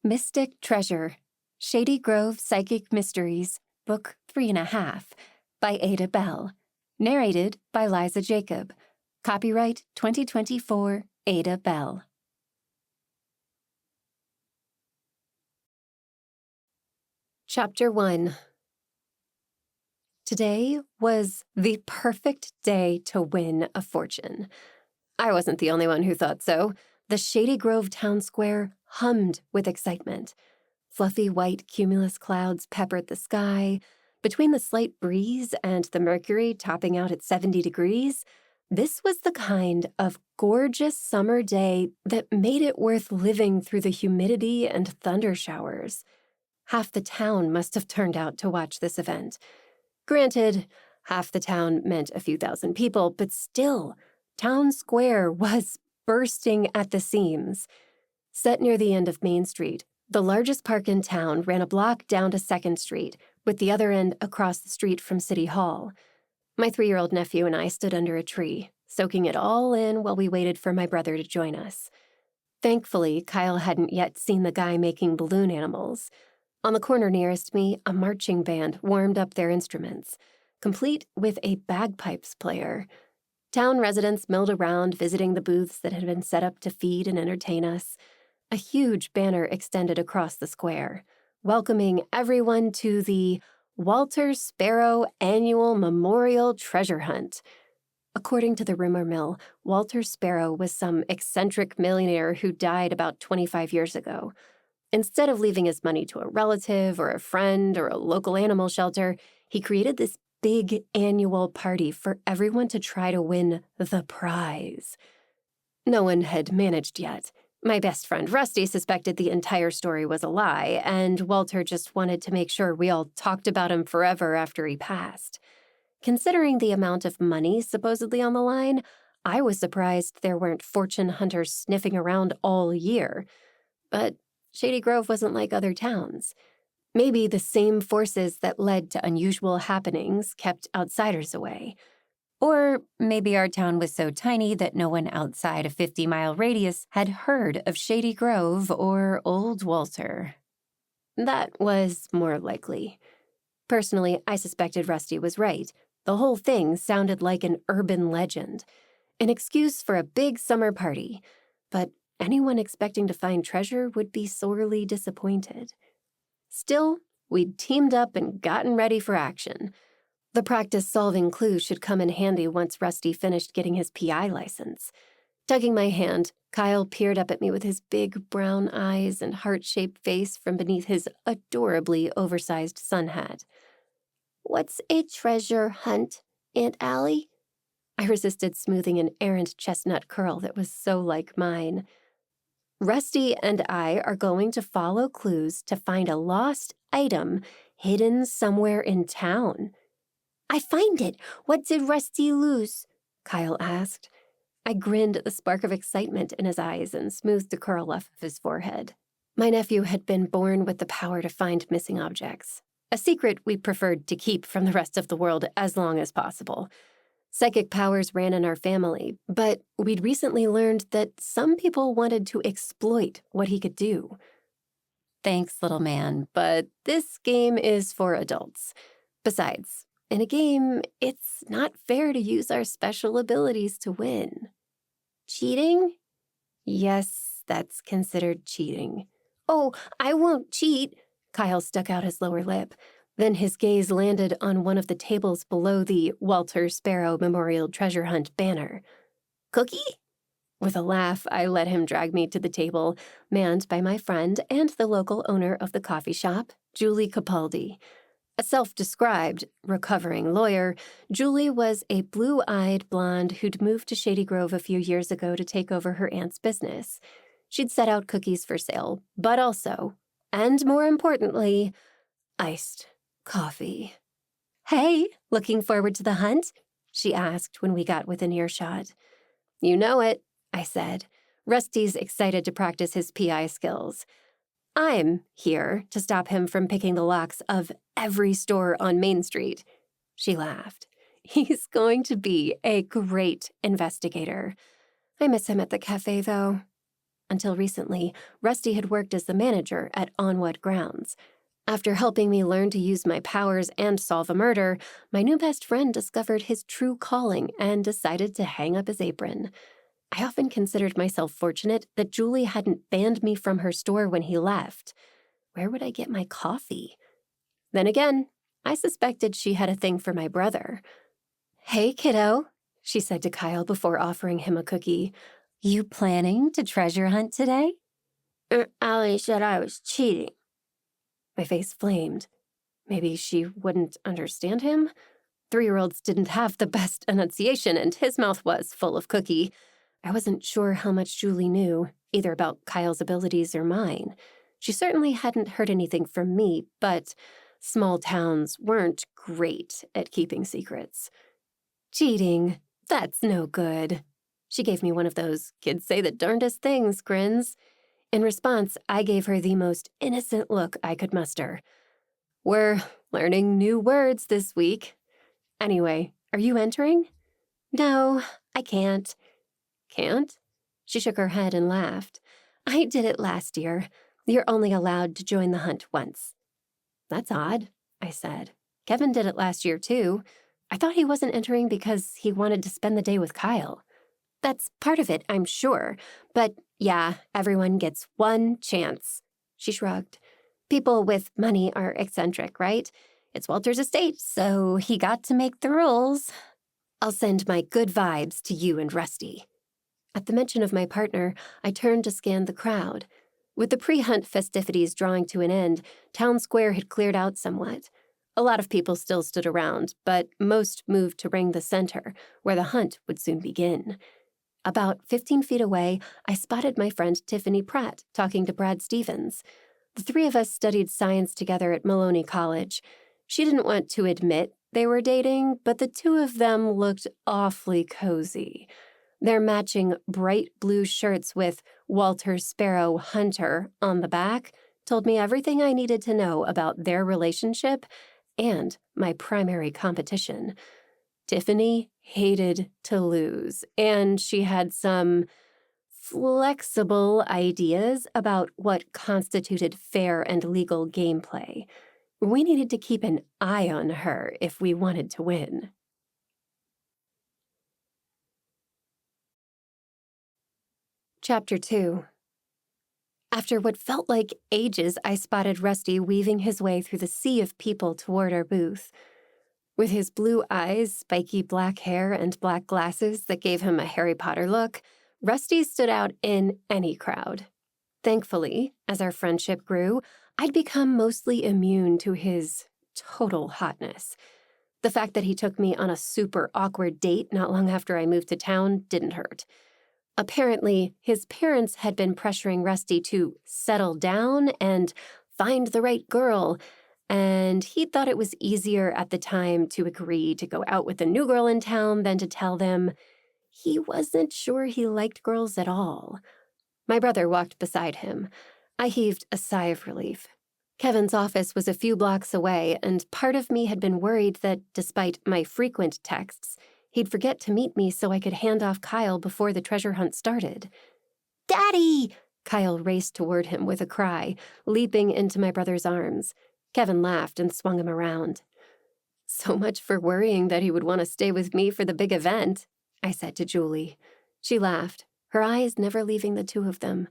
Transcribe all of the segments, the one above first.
Mystic Treasure, Shady Grove Psychic Mysteries, Book 3.5, by Ada Bell. Narrated by Liza Jacob. Copyright 2024, Ada Bell. Chapter 1. Today was the perfect day to win a fortune. I wasn't the only one who thought so. The Shady Grove town square hummed with excitement. Fluffy white cumulus clouds peppered the sky. Between the slight breeze and the mercury topping out at 70 degrees, this was the kind of gorgeous summer day that made it worth living through the humidity and thunder showers. Half the town must have turned out to watch this event. Granted, half the town meant a few thousand people, but still, Town Square was bursting at the seams. Set near the end of Main Street, the largest park in town ran a block down to 2nd Street, with the other end across the street from City Hall. My 3-year-old nephew and I stood under a tree, soaking it all in while we waited for my brother to join us. Thankfully, Kyle hadn't yet seen the guy making balloon animals. On the corner nearest me, a marching band warmed up their instruments, complete with a bagpipes player. Town residents milled around, visiting the booths that had been set up to feed and entertain us. A huge banner extended across the square, welcoming everyone to the Walter Sparrow Annual Memorial Treasure Hunt. According to the rumor mill, Walter Sparrow was some eccentric millionaire who died about 25 years ago. Instead of leaving his money to a relative or a friend or a local animal shelter, he created this big annual party for everyone to try to win the prize. No one had managed yet. My best friend Rusty suspected the entire story was a lie, and Walter just wanted to make sure we all talked about him forever after he passed. Considering the amount of money supposedly on the line, I was surprised there weren't fortune hunters sniffing around all year. But Shady Grove wasn't like other towns. Maybe the same forces that led to unusual happenings kept outsiders away. Or maybe our town was so tiny that no one outside a 50-mile radius had heard of Shady Grove or Old Walter. That was more likely. Personally, I suspected Rusty was right. The whole thing sounded like an urban legend, an excuse for a big summer party. But anyone expecting to find treasure would be sorely disappointed. Still, we'd teamed up and gotten ready for action. The practice solving clues should come in handy once Rusty finished getting his PI license. Tugging my hand, Kyle peered up at me with his big brown eyes and heart-shaped face from beneath his adorably oversized sun hat. "What's a treasure hunt, Aunt Allie?" I resisted smoothing an errant chestnut curl that was so like mine. "Rusty and I are going to follow clues to find a lost item hidden somewhere in town." "I find it. What did Rusty lose?" Kyle asked. I grinned at the spark of excitement in his eyes and smoothed the curl off of his forehead. My nephew had been born with the power to find missing objects, a secret we preferred to keep from the rest of the world as long as possible. Psychic powers ran in our family, but we'd recently learned that some people wanted to exploit what he could do. "Thanks, little man, but this game is for adults. Besides, in a game, it's not fair to use our special abilities to win." "Cheating?" "Yes, that's considered cheating." "Oh, I won't cheat." Kyle stuck out his lower lip. Then his gaze landed on one of the tables below the Walter Sparrow Memorial Treasure Hunt banner. "Cookie?" With a laugh, I let him drag me to the table, manned by my friend and the local owner of the coffee shop, Julie Capaldi. A self-described, recovering lawyer, Julie was a blue-eyed blonde who'd moved to Shady Grove a few years ago to take over her aunt's business. She'd set out cookies for sale, but also, and more importantly, iced coffee. "Hey, looking forward to the hunt?" she asked when we got within earshot. "You know it," I said. Rusty's excited to practice his PI skills. "I'm here to stop him from picking the locks of every store on Main Street." She laughed. "He's going to be a great investigator. I miss him at the cafe, though." Until recently, Rusty had worked as the manager at Onward Grounds. After helping me learn to use my powers and solve a murder, my new best friend discovered his true calling and decided to hang up his apron. I often considered myself fortunate that Julie hadn't banned me from her store when he left. Where would I get my coffee? Then again, I suspected she had a thing for my brother. "Hey, kiddo," she said to Kyle before offering him a cookie. "You planning to treasure hunt today?" Allie said I was cheating." My face flamed. Maybe she wouldn't understand him? 3-year-olds didn't have the best enunciation, and his mouth was full of cookie. I wasn't sure how much Julie knew, either about Kyle's abilities or mine. She certainly hadn't heard anything from me, but small towns weren't great at keeping secrets. "Cheating, that's no good." She gave me one of those kids say the darndest things grins. In response, I gave her the most innocent look I could muster. "We're learning new words this week. Anyway, are you entering?" "No, I can't." "Can't?" She shook her head and laughed. "I did it last year. You're only allowed to join the hunt once." "That's odd," I said. "Kevin did it last year, too. I thought he wasn't entering because he wanted to spend the day with Kyle." "That's part of it, I'm sure. But yeah, everyone gets one chance." She shrugged. "People with money are eccentric, right? It's Walter's estate, so he got to make the rules. I'll send my good vibes to you and Rusty." At the mention of my partner, I turned to scan the crowd. With the pre-hunt festivities drawing to an end, Town Square had cleared out somewhat. A lot of people still stood around, but most moved to ring the center, where the hunt would soon begin. About 15 feet away, I spotted my friend Tiffany Pratt talking to Brad Stevens. The 3 of us studied science together at Maloney College. She didn't want to admit they were dating, but the 2 of them looked awfully cozy. Their matching bright blue shirts with Walter Sparrow Hunter on the back told me everything I needed to know about their relationship and my primary competition. Tiffany hated to lose, and she had some flexible ideas about what constituted fair and legal gameplay. We needed to keep an eye on her if we wanted to win. Chapter 2. After what felt like ages, I spotted Rusty weaving his way through the sea of people toward our booth. With his blue eyes, spiky black hair, and black glasses that gave him a Harry Potter look, Rusty stood out in any crowd. Thankfully, as our friendship grew, I'd become mostly immune to his total hotness. The fact that he took me on a super awkward date not long after I moved to town didn't hurt. Apparently, his parents had been pressuring Rusty to settle down and find the right girl, and he thought it was easier at the time to agree to go out with the new girl in town than to tell them he wasn't sure he liked girls at all. My brother walked beside him. I heaved a sigh of relief. Kevin's office was a few blocks away, and part of me had been worried that, despite my frequent texts, he'd forget to meet me so I could hand off Kyle before the treasure hunt started. "Daddy!" Kyle raced toward him with a cry, leaping into my brother's arms. Kevin laughed and swung him around. "So much for worrying that he would want to stay with me for the big event," I said to Julie. She laughed, her eyes never leaving the 2 of them.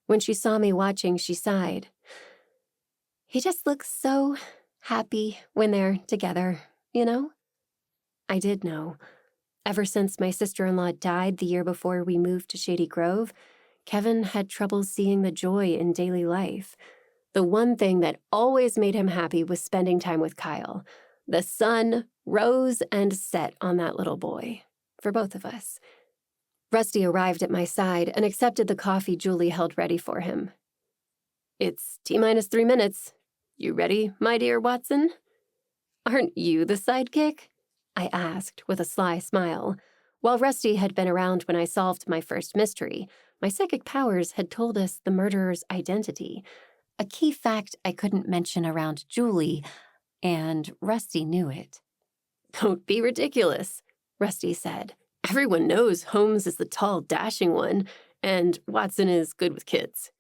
When she saw me watching, she sighed. "He just looks so happy when they're together, you know?" I did know. Ever since my sister-in-law died the year before we moved to Shady Grove, Kevin had trouble seeing the joy in daily life. The one thing that always made him happy was spending time with Kyle. The sun rose and set on that little boy, for both of us. Rusty arrived at my side and accepted the coffee Julie held ready for him. "It's T-minus 3 minutes. You ready, my dear Watson?" "Aren't you the sidekick?" I asked with a sly smile. While Rusty had been around when I solved my first mystery, my psychic powers had told us the murderer's identity, a key fact I couldn't mention around Julie, and Rusty knew it. "Don't be ridiculous," Rusty said. "Everyone knows Holmes is the tall, dashing one, and Watson is good with kids."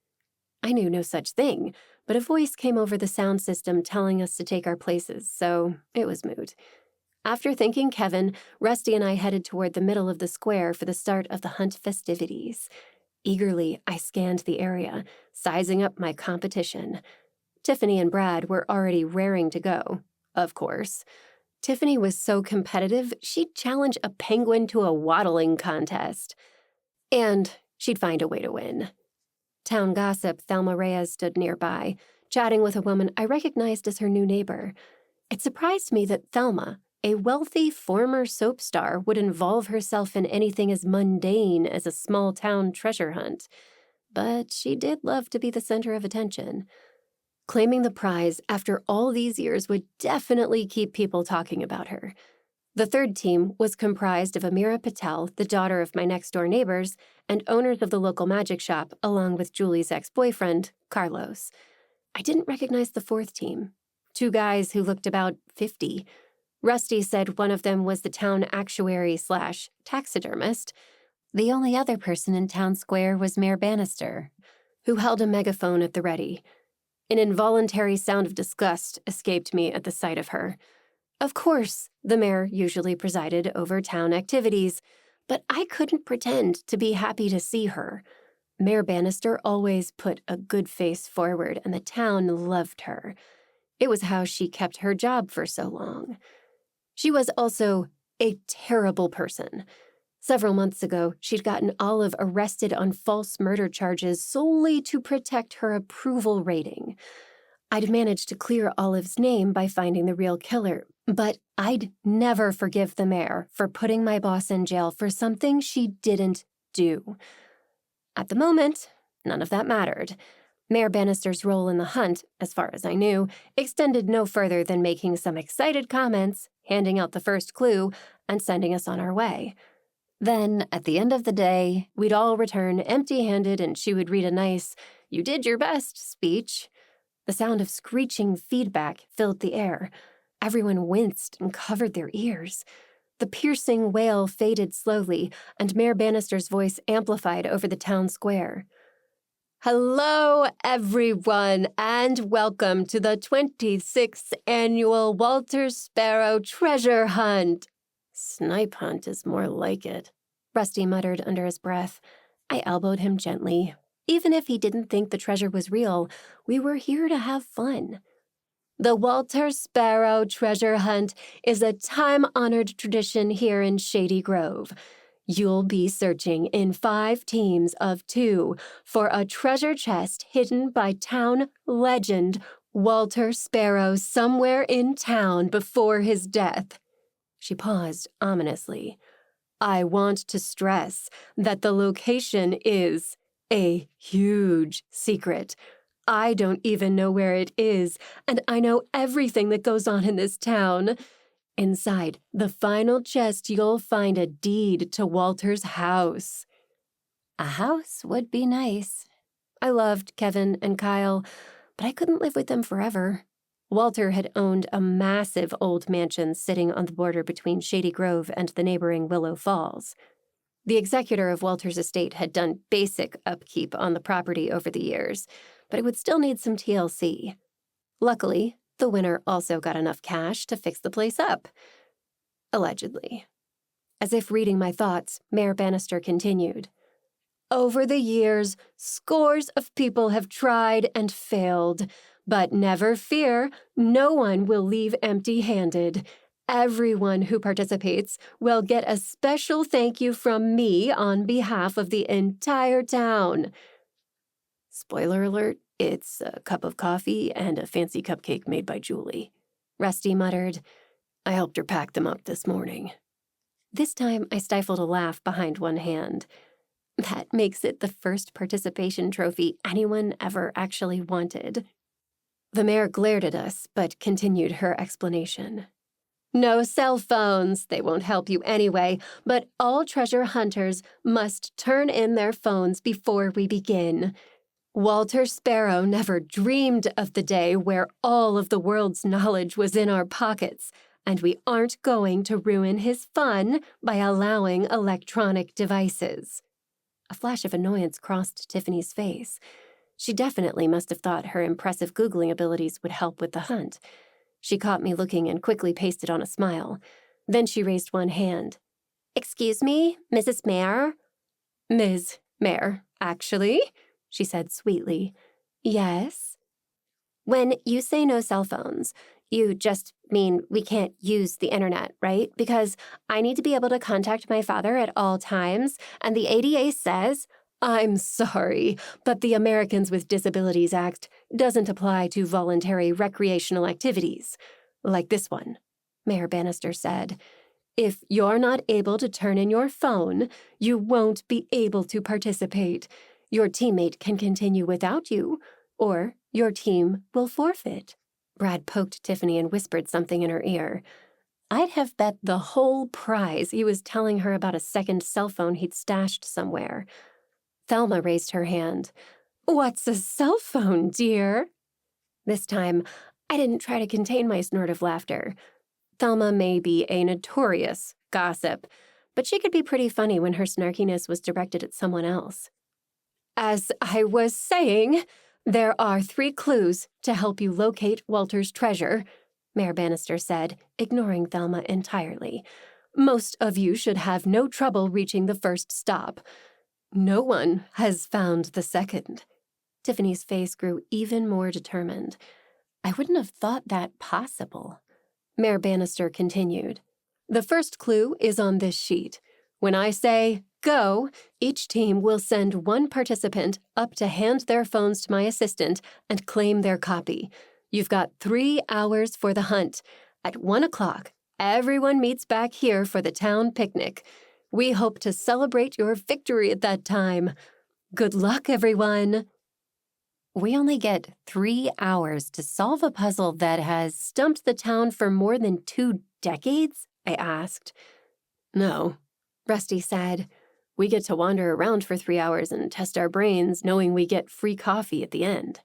I knew no such thing, but a voice came over the sound system telling us to take our places, so it was moot. After thanking Kevin, Rusty and I headed toward the middle of the square for the start of the hunt festivities. Eagerly, I scanned the area, sizing up my competition. Tiffany and Brad were already raring to go, of course. Tiffany was so competitive, she'd challenge a penguin to a waddling contest. And she'd find a way to win. Town gossip Thelma Reyes stood nearby, chatting with a woman I recognized as her new neighbor. It surprised me that Thelma, a wealthy former soap star, would involve herself in anything as mundane as a small-town treasure hunt. But she did love to be the center of attention. Claiming the prize after all these years would definitely keep people talking about her. The third team was comprised of Amira Patel, the daughter of my next-door neighbors, and owners of the local magic shop, along with Julie's ex-boyfriend, Carlos. I didn't recognize the fourth team. 2 guys who looked about 50. Rusty said one of them was the town actuary/taxidermist. The only other person in town square was Mayor Bannister, who held a megaphone at the ready. An involuntary sound of disgust escaped me at the sight of her. Of course, the mayor usually presided over town activities, but I couldn't pretend to be happy to see her. Mayor Bannister always put a good face forward, and the town loved her. It was how she kept her job for so long. She was also a terrible person. Several months ago, she'd gotten Olive arrested on false murder charges solely to protect her approval rating. I'd managed to clear Olive's name by finding the real killer, but I'd never forgive the mayor for putting my boss in jail for something she didn't do. At the moment, none of that mattered. Mayor Bannister's role in the hunt, as far as I knew, extended no further than making some excited comments, handing out the first clue, and sending us on our way. Then, at the end of the day, we'd all return empty-handed and she would read a nice, "You did your best" speech. The sound of screeching feedback filled the air. Everyone winced and covered their ears. The piercing wail faded slowly, and Mayor Bannister's voice amplified over the town square. "Hello, everyone, and welcome to the 26th Annual Walter Sparrow Treasure Hunt." "Snipe hunt is more like it," Rusty muttered under his breath. I elbowed him gently. Even if he didn't think the treasure was real, we were here to have fun. The Walter Sparrow Treasure Hunt is a time-honored tradition here in Shady Grove. You'll be searching in 5 teams of 2 for a treasure chest hidden by town legend Walter Sparrow somewhere in town before his death. She paused ominously. I want to stress that the location is a huge secret. I don't even know where it is, and I know everything that goes on in this town. Inside the final chest, you'll find a deed to Walter's house. A house would be nice. I loved Kevin and Kyle, but I couldn't live with them forever. Walter had owned a massive old mansion sitting on the border between Shady Grove and the neighboring Willow Falls. The executor of Walter's estate had done basic upkeep on the property over the years, but it would still need some TLC. Luckily, the winner also got enough cash to fix the place up. Allegedly. As if reading my thoughts, Mayor Bannister continued. Over the years, scores of people have tried and failed. But never fear, no one will leave empty-handed. Everyone who participates will get a special thank you from me on behalf of the entire town. Spoiler alert, it's a cup of coffee and a fancy cupcake made by Julie. Rusty muttered. I helped her pack them up this morning. This time I stifled a laugh behind one hand. That makes it the first participation trophy anyone ever actually wanted. The mayor glared at us, but continued her explanation. No cell phones, they won't help you anyway, but all treasure hunters must turn in their phones before we begin. Walter Sparrow never dreamed of the day where all of the world's knowledge was in our pockets, and we aren't going to ruin his fun by allowing electronic devices. A flash of annoyance crossed Tiffany's face. She definitely must have thought her impressive Googling abilities would help with the hunt. She caught me looking and quickly pasted on a smile. Then she raised one hand. "Excuse me, Mrs. Maher?" "Ms. Maher, actually," she said sweetly. "Yes?" "When you say no cell phones, you just mean we can't use the internet, right? Because I need to be able to contact my father at all times, and the ADA says—" "I'm sorry, but the Americans with Disabilities Act doesn't apply to voluntary recreational activities, like this one," Mayor Bannister said. "If you're not able to turn in your phone, you won't be able to participate. Your teammate can continue without you, or your team will forfeit." Brad poked Tiffany and whispered something in her ear. I'd have bet the whole prize he was telling her about a second cell phone he'd stashed somewhere. Thelma raised her hand. "What's a cell phone, dear?" This time, I didn't try to contain my snort of laughter. Thelma may be a notorious gossip, but she could be pretty funny when her snarkiness was directed at someone else. "As I was saying, there are 3 clues to help you locate Walter's treasure," Mayor Bannister said, ignoring Thelma entirely. "Most of you should have no trouble reaching the first stop. No one has found the second." Tiffany's face grew even more determined. "I wouldn't have thought that possible." Mayor Bannister continued. "The first clue is on this sheet. When I say, go, each team will send one participant up to hand their phones to my assistant and claim their copy. You've got 3 hours for the hunt. At 1 o'clock, everyone meets back here for the town picnic. We hope to celebrate your victory at that time. Good luck, everyone." "We only get 3 hours to solve a puzzle that has stumped the town for more than 2 decades?" I asked. "No," Rusty said. "We get to wander around for 3 hours and test our brains, knowing we get free coffee at the end."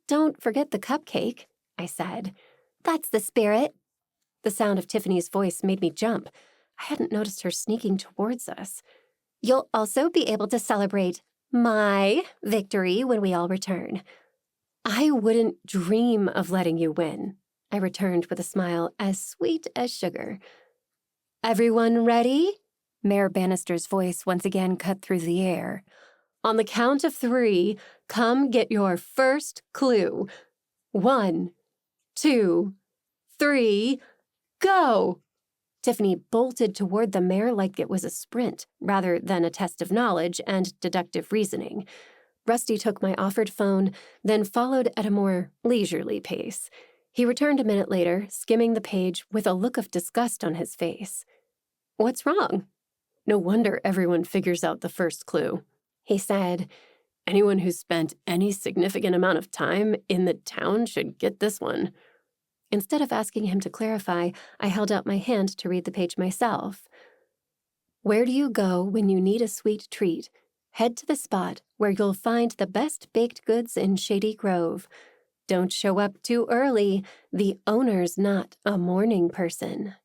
"Don't forget the cupcake," I said. "That's the spirit." The sound of Tiffany's voice made me jump. I hadn't noticed her sneaking towards us. "You'll also be able to celebrate my victory when we all return." "I wouldn't dream of letting you win," I returned with a smile as sweet as sugar. "Everyone ready?" Mayor Bannister's voice once again cut through the air. "On the count of 3, come get your first clue. 1, 2, 3, go!" Tiffany bolted toward the mayor like it was a sprint, rather than a test of knowledge and deductive reasoning. Rusty took my offered phone, then followed at a more leisurely pace. He returned a minute later, skimming the page with a look of disgust on his face. "What's wrong?" "No wonder everyone figures out the first clue," he said. "Anyone who's spent any significant amount of time in the town should get this one." Instead of asking him to clarify, I held out my hand to read the page myself. "Where do you go when you need a sweet treat? Head to the spot where you'll find the best baked goods in Shady Grove. Don't show up too early. The owner's not a morning person."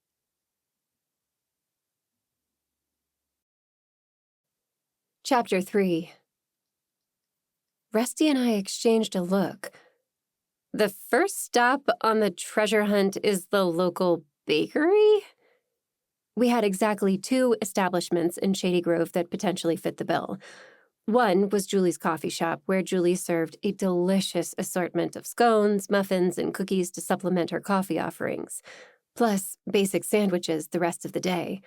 Chapter 3. Rusty and I exchanged a look. "The first stop on the treasure hunt is the local bakery?" We had exactly 2 establishments in Shady Grove that potentially fit the bill. One was Julie's coffee shop, where Julie served a delicious assortment of scones, muffins, and cookies to supplement her coffee offerings, plus basic sandwiches the rest of the day.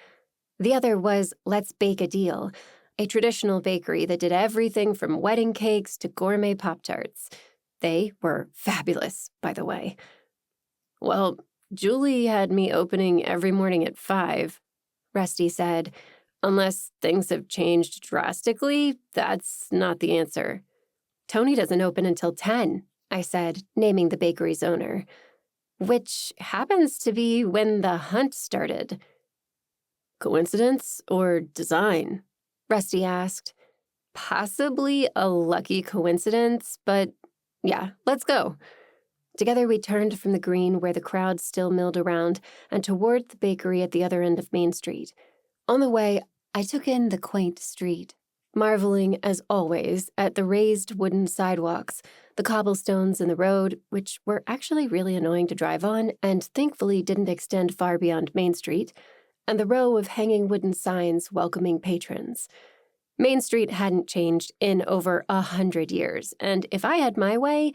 The other was Let's Bake a Deal, a traditional bakery that did everything from wedding cakes to gourmet Pop-Tarts. They were fabulous, by the way. "Well, Julie had me opening every morning at 5, Rusty said. "Unless things have changed drastically, that's not the answer." "Tony doesn't open until 10, I said, naming the bakery's owner. "Which happens to be when the hunt started." "Coincidence or design?" Rusty asked. "Possibly a lucky coincidence, but yeah, let's go." Together we turned from the green where the crowd still milled around and toward the bakery at the other end of Main Street. On the way, I took in the quaint street. marveling, as always, at the raised wooden sidewalks, the cobblestones in the road, which were actually really annoying to drive on and thankfully didn't extend far beyond Main Street, and the row of hanging wooden signs welcoming patrons. Main Street hadn't changed in over 100 years, and if I had my way,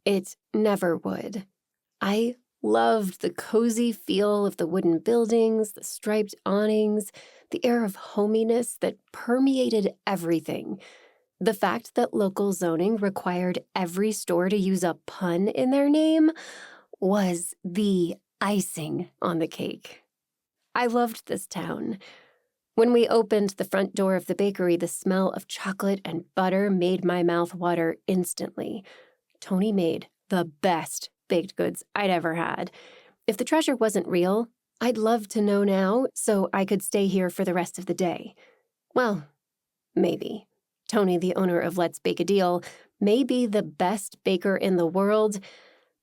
it never would. I loved the cozy feel of the wooden buildings, the striped awnings, the air of hominess that permeated everything. The fact that local zoning required every store to use a pun in their name was the icing on the cake. I loved this town. When we opened the front door of the bakery, the smell of chocolate and butter made my mouth water instantly. Tony made the best baked goods I'd ever had. If the treasure wasn't real, I'd love to know now so I could stay here for the rest of the day. Well, maybe. Tony, the owner of Let's Bake a Deal, may be the best baker in the world,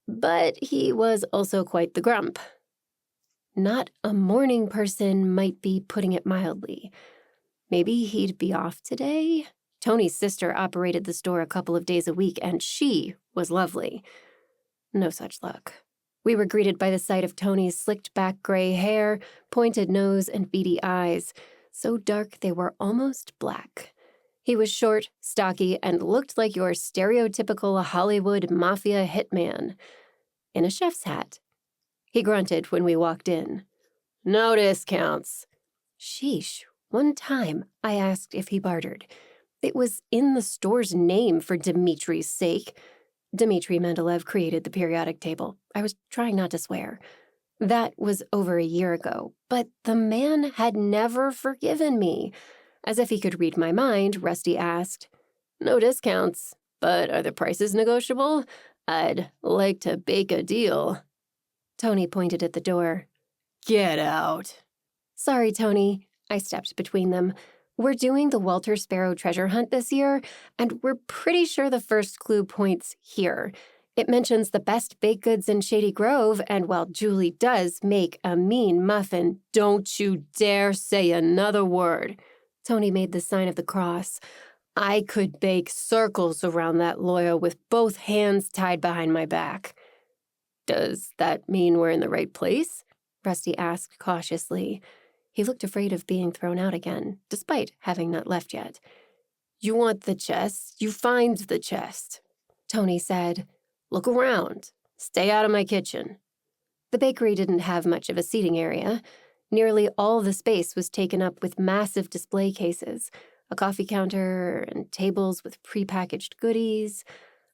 but he was also quite the grump. Not a morning person might be putting it mildly. Maybe he'd be off today? Tony's sister operated the store a couple of days a week, and she was lovely. No such luck. We were greeted by the sight of Tony's slicked-back gray hair, pointed nose, and beady eyes, so dark they were almost black. He was short, stocky, and looked like your stereotypical Hollywood mafia hitman, in a chef's hat. He grunted when we walked in. "No discounts." Sheesh, one time I asked if he bartered. It was in the store's name, for Dimitri's sake. Dmitri Mendeleev created the periodic table. I was trying not to swear. That was over a year ago, but the man had never forgiven me. As if he could read my mind, Rusty asked, "No discounts, but are the prices negotiable? I'd like to bake a deal." Tony pointed at the door. "Get out." "Sorry, Tony." I stepped between them. "We're doing the Walter Sparrow treasure hunt this year, and we're pretty sure the first clue points here. It mentions the best baked goods in Shady Grove, and while Julie does make a mean muffin, don't you dare say another word." Tony made the sign of the cross. "I could bake circles around that lawyer with both hands tied behind my back." "Does that mean we're in the right place?" Rusty asked cautiously. He looked afraid of being thrown out again, despite having not left yet. "You want the chest? You find the chest." Tony said, "Look around. Stay out of my kitchen." The bakery didn't have much of a seating area. Nearly all the space was taken up with massive display cases, a coffee counter, and tables with prepackaged goodies.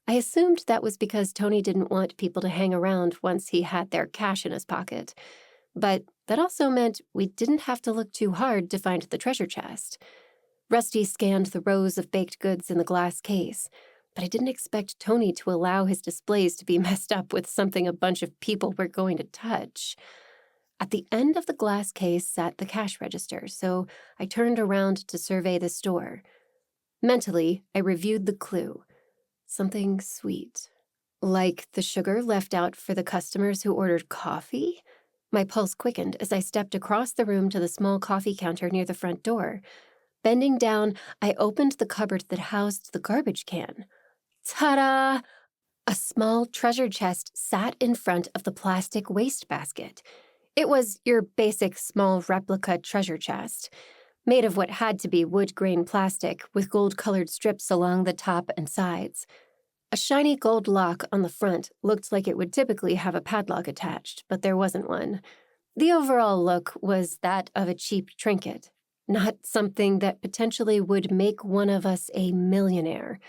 I assumed that was because Tony didn't want people to hang around once he had their cash in his pocket. But that also meant we didn't have to look too hard to find the treasure chest. Rusty scanned the rows of baked goods in the glass case, but I didn't expect Tony to allow his displays to be messed up with something a bunch of people were going to touch. At the end of the glass case sat the cash register, so I turned around to survey the store. Mentally, I reviewed the clue. Something sweet. Like the sugar left out for the customers who ordered coffee? My pulse quickened as I stepped across the room to the small coffee counter near the front door. Bending down, I opened the cupboard that housed the garbage can. Ta-da! A small treasure chest sat in front of the plastic wastebasket. It was your basic small replica treasure chest, made of what had to be wood-grain plastic with gold-colored strips along the top and sides. A shiny gold lock on the front looked like it would typically have a padlock attached, but there wasn't one. The overall look was that of a cheap trinket, not something that potentially would make one of us a millionaire.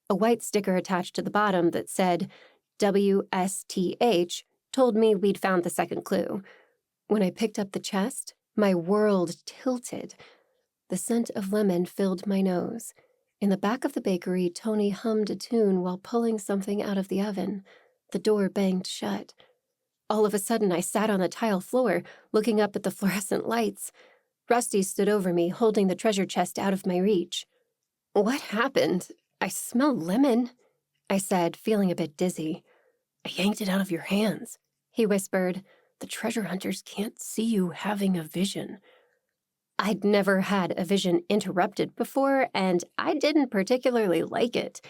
A white sticker attached to the bottom that said WSTH told me we'd found the second clue. When I picked up the chest, my world tilted. The scent of lemon filled my nose. In the back of the bakery, Tony hummed a tune while pulling something out of the oven. The door banged shut. All of a sudden, I sat on the tile floor, looking up at the fluorescent lights. Rusty stood over me, holding the treasure chest out of my reach. "What happened? I smell lemon," I said, feeling a bit dizzy. "I yanked it out of your hands," he whispered. "The treasure hunters can't see you having a vision." I'd never had a vision interrupted before, and I didn't particularly like it.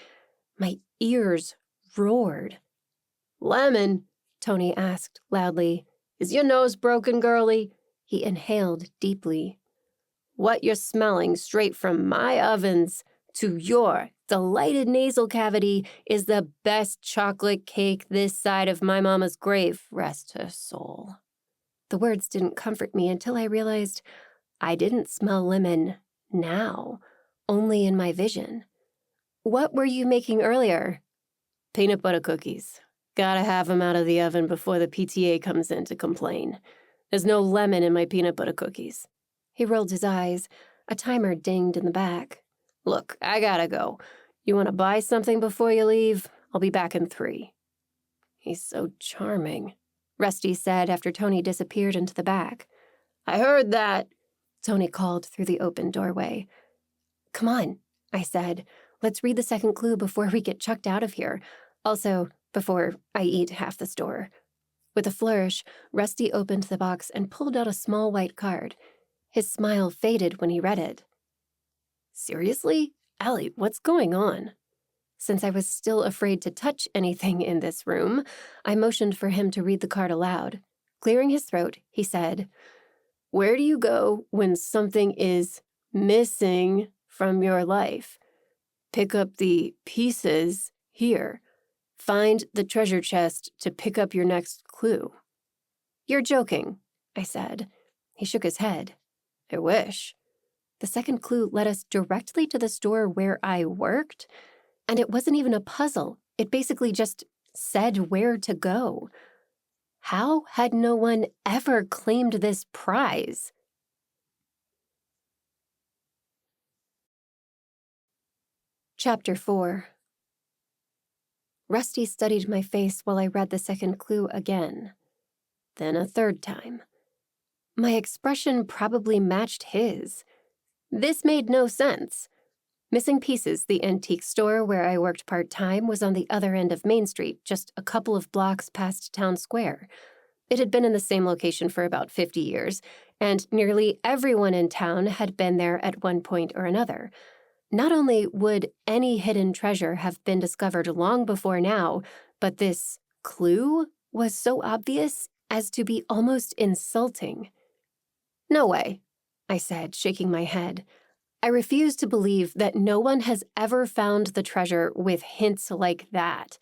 My ears roared. "Lemon," Tony asked loudly. "Is your nose broken, girlie?" He inhaled deeply. "What you're smelling straight from my ovens to your delighted nasal cavity is the best chocolate cake this side of my mama's grave, rest her soul." The words didn't comfort me until I realized I didn't smell lemon now, only in my vision. "What were you making earlier?" "Peanut butter cookies. Gotta have 'em out of the oven before the PTA comes in to complain. There's no lemon in my peanut butter cookies." He rolled his eyes. A timer dinged in the back. "Look, I gotta go. You want to buy something before you leave? I'll be back in 3. "He's so charming," Rusty said after Tony disappeared into the back. "I heard that," Tony called through the open doorway. "Come on," I said. "Let's read the second clue before we get chucked out of here. Also, before I eat half the store." With a flourish, Rusty opened the box and pulled out a small white card. His smile faded when he read it. "Seriously? Allie, what's going on?" Since I was still afraid to touch anything in this room, I motioned for him to read the card aloud. Clearing his throat, he said, "Where do you go when something is missing from your life? Pick up the pieces here. Find the treasure chest to pick up your next clue." "You're joking," I said. He shook his head. "I wish." The second clue led us directly to the store where I worked, and it wasn't even a puzzle. It basically just said where to go. How had no one ever claimed this prize? Chapter 4. Rusty studied my face while I read the second clue again. Then a third time. My expression probably matched his. This made no sense. Missing Pieces, the antique store where I worked part-time, was on the other end of Main Street, just a couple of blocks past Town Square. It had been in the same location for about 50 years, and nearly everyone in town had been there at one point or another. Not only would any hidden treasure have been discovered long before now, but this clue was so obvious as to be almost insulting. "No way," I said, shaking my head. I refuse to believe that no one has ever found the treasure with hints like that.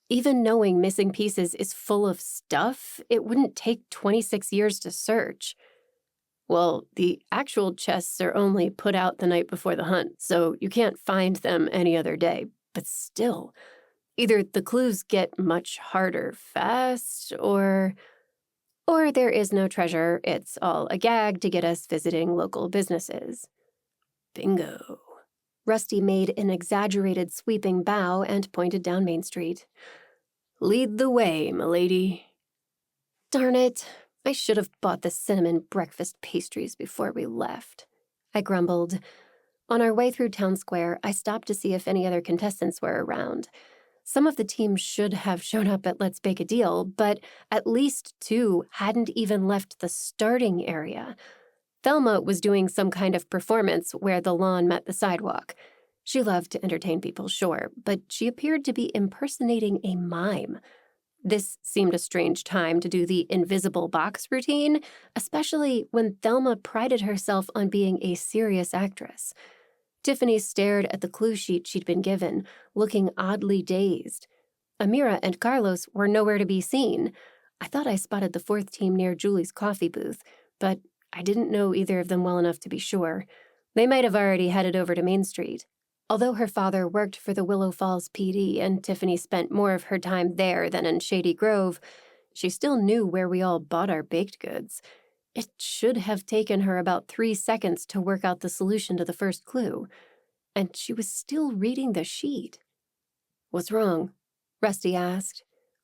Even knowing Missing Pieces is full of stuff, it wouldn't take 26 years to search. "Well, the actual chests are only put out the night before the hunt, so you can't find them any other day. But still, either the clues get much harder fast, or there is no treasure. It's all a gag to get us visiting local businesses." "Bingo." Rusty made an exaggerated sweeping bow and pointed down Main Street. "Lead the way, m'lady." Darn it. I should have bought the cinnamon breakfast pastries before we left, I grumbled. On our way through Town Square, I stopped to see if any other contestants were around. Some of the teams should have shown up at Let's Bake a Deal, but at least 2 hadn't even left the starting area. Thelma was doing some kind of performance where the lawn met the sidewalk. She loved to entertain people, sure, but she appeared to be impersonating a mime. This seemed a strange time to do the invisible box routine, especially when Thelma prided herself on being a serious actress. Tiffany stared at the clue sheet she'd been given, looking oddly dazed. Amira and Carlos were nowhere to be seen. I thought I spotted the 4th team near Julie's coffee booth, but I didn't know either of them well enough to be sure. They might have already headed over to Main Street. Although her father worked for the Willow Falls PD and Tiffany spent more of her time there than in Shady Grove, she still knew where we all bought our baked goods. It should have taken her about 3 seconds to work out the solution to the first clue. And she was still reading the sheet. "What's wrong?" Rusty asked.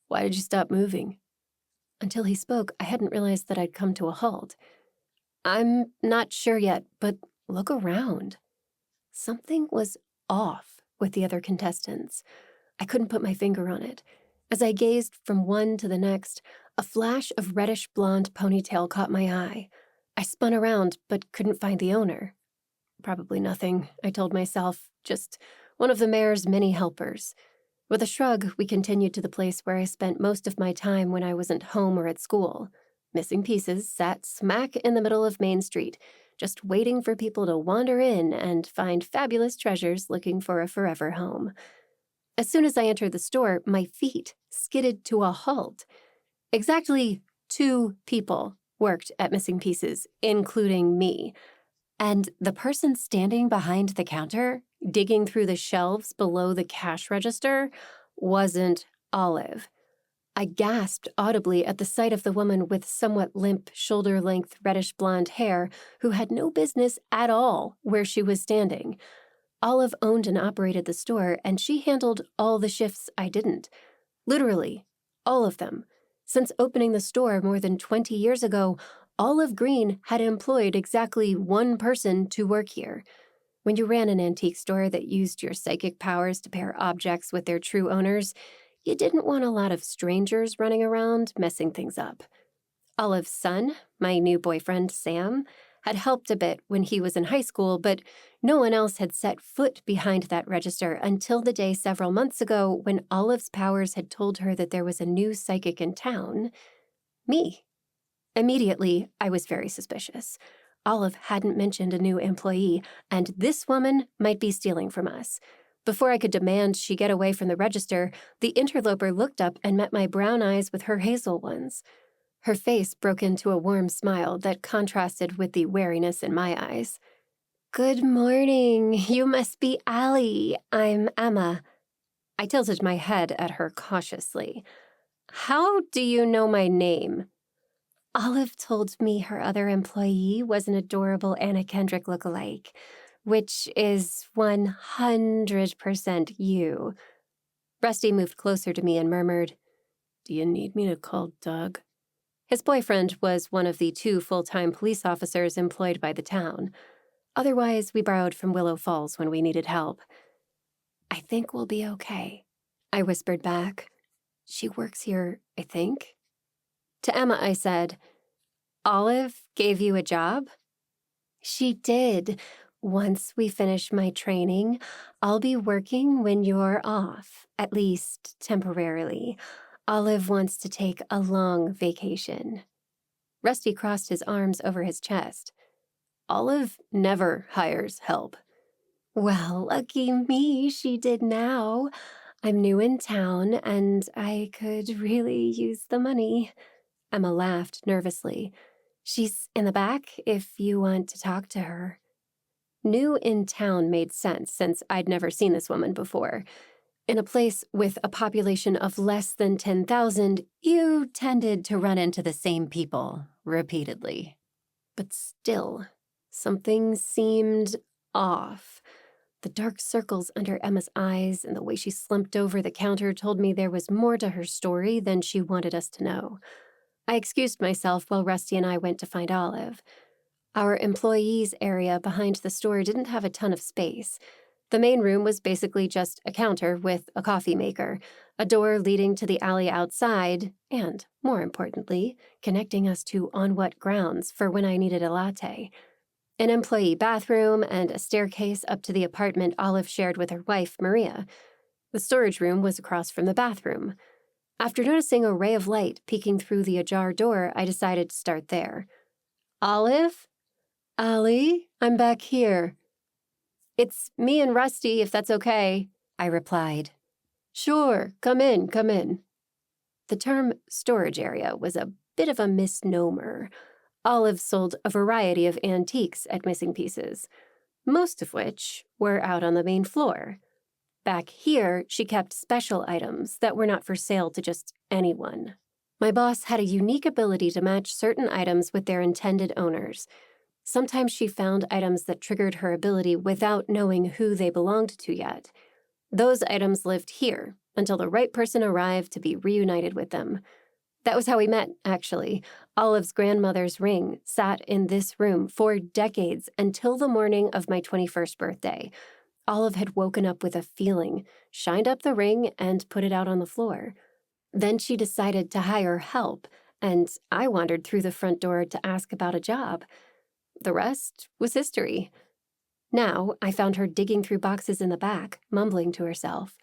"Why did you stop moving?" Until he spoke, I hadn't realized that I'd come to a halt. "I'm not sure yet, but look around." Something was off with the other contestants. I couldn't put my finger on it. As I gazed from one to the next, a flash of reddish blonde ponytail caught my eye. I spun around, but couldn't find the owner. Probably nothing, I told myself, just one of the mayor's many helpers. With a shrug, we continued to the place where I spent most of my time when I wasn't home or at school. Missing Pieces sat smack in the middle of Main Street, just waiting for people to wander in and find fabulous treasures looking for a forever home. As soon as I entered the store, my feet skidded to a halt. Exactly 2 people worked at Missing Pieces, including me. And the person standing behind the counter, digging through the shelves below the cash register, wasn't Olive. I gasped audibly at the sight of the woman with somewhat limp, shoulder-length, reddish-blonde hair who had no business at all where she was standing. Olive owned and operated the store, and she handled all the shifts I didn't. Literally, all of them. Since opening the store more than 20 years ago, Olive Green had employed exactly 1 person to work here. When you ran an antique store that used your psychic powers to pair objects with their true owners, you didn't want a lot of strangers running around messing things up. Olive's son, my new boyfriend Sam, had helped a bit when he was in high school, but no one else had set foot behind that register until the day several months ago when Olive's powers had told her that there was a new psychic in town. Me. Immediately, I was very suspicious. Olive hadn't mentioned a new employee, and this woman might be stealing from us. Before I could demand she get away from the register, the interloper looked up and met my brown eyes with her hazel ones. Her face broke into a warm smile that contrasted with the wariness in my eyes. "Good morning. You must be Allie. I'm Emma." I tilted my head at her cautiously. "How do you know my name?" "Olive told me her other employee was an adorable Anna Kendrick lookalike, which is 100% you." Rusty moved closer to me and murmured, "Do you need me to call Doug?" His boyfriend was one of the 2 full-time police officers employed by the town. Otherwise, we borrowed from Willow Falls when we needed help. "I think we'll be okay," I whispered back. "She works here, I think." To Emma, I said, "Olive gave you a job?" "She did. Once we finish my training, I'll be working when you're off, at least temporarily. Olive wants to take a long vacation." Rusty crossed his arms over his chest. "Olive never hires help." "Well, lucky me, she did now. I'm new in town, and I could really use the money." Emma laughed nervously. "She's in the back if you want to talk to her." New in town made sense since I'd never seen this woman before. In a place with a population of less than 10,000, you tended to run into the same people repeatedly. But still, something seemed off. The dark circles under Emma's eyes and the way she slumped over the counter told me there was more to her story than she wanted us to know. I excused myself while Rusty and I went to find Olive. Our employees' area behind the store didn't have a ton of space. The main room was basically just a counter with a coffee maker, a door leading to the alley outside, and, more importantly, connecting us to on what grounds for when I needed a latte. An employee bathroom and a staircase up to the apartment Olive shared with her wife, Maria. The storage room was across from the bathroom. After noticing a ray of light peeking through the ajar door, I decided to start there. "Olive? Allie, I'm back here." "It's me and Rusty, if that's okay," I replied. "Sure, come in, come in." The term storage area was a bit of a misnomer. Olive sold a variety of antiques at Missing Pieces, most of which were out on the main floor. Back here, she kept special items that were not for sale to just anyone. My boss had a unique ability to match certain items with their intended owners. Sometimes she found items that triggered her ability without knowing who they belonged to yet. Those items lived here until the right person arrived to be reunited with them. That was how we met, actually. Olive's grandmother's ring sat in this room for decades until the morning of my 21st birthday. Olive had woken up with a feeling, shined up the ring, and put it out on the floor. Then she decided to hire help, and I wandered through the front door to ask about a job. the rest was history. Now, I found her digging through boxes in the back, mumbling to herself.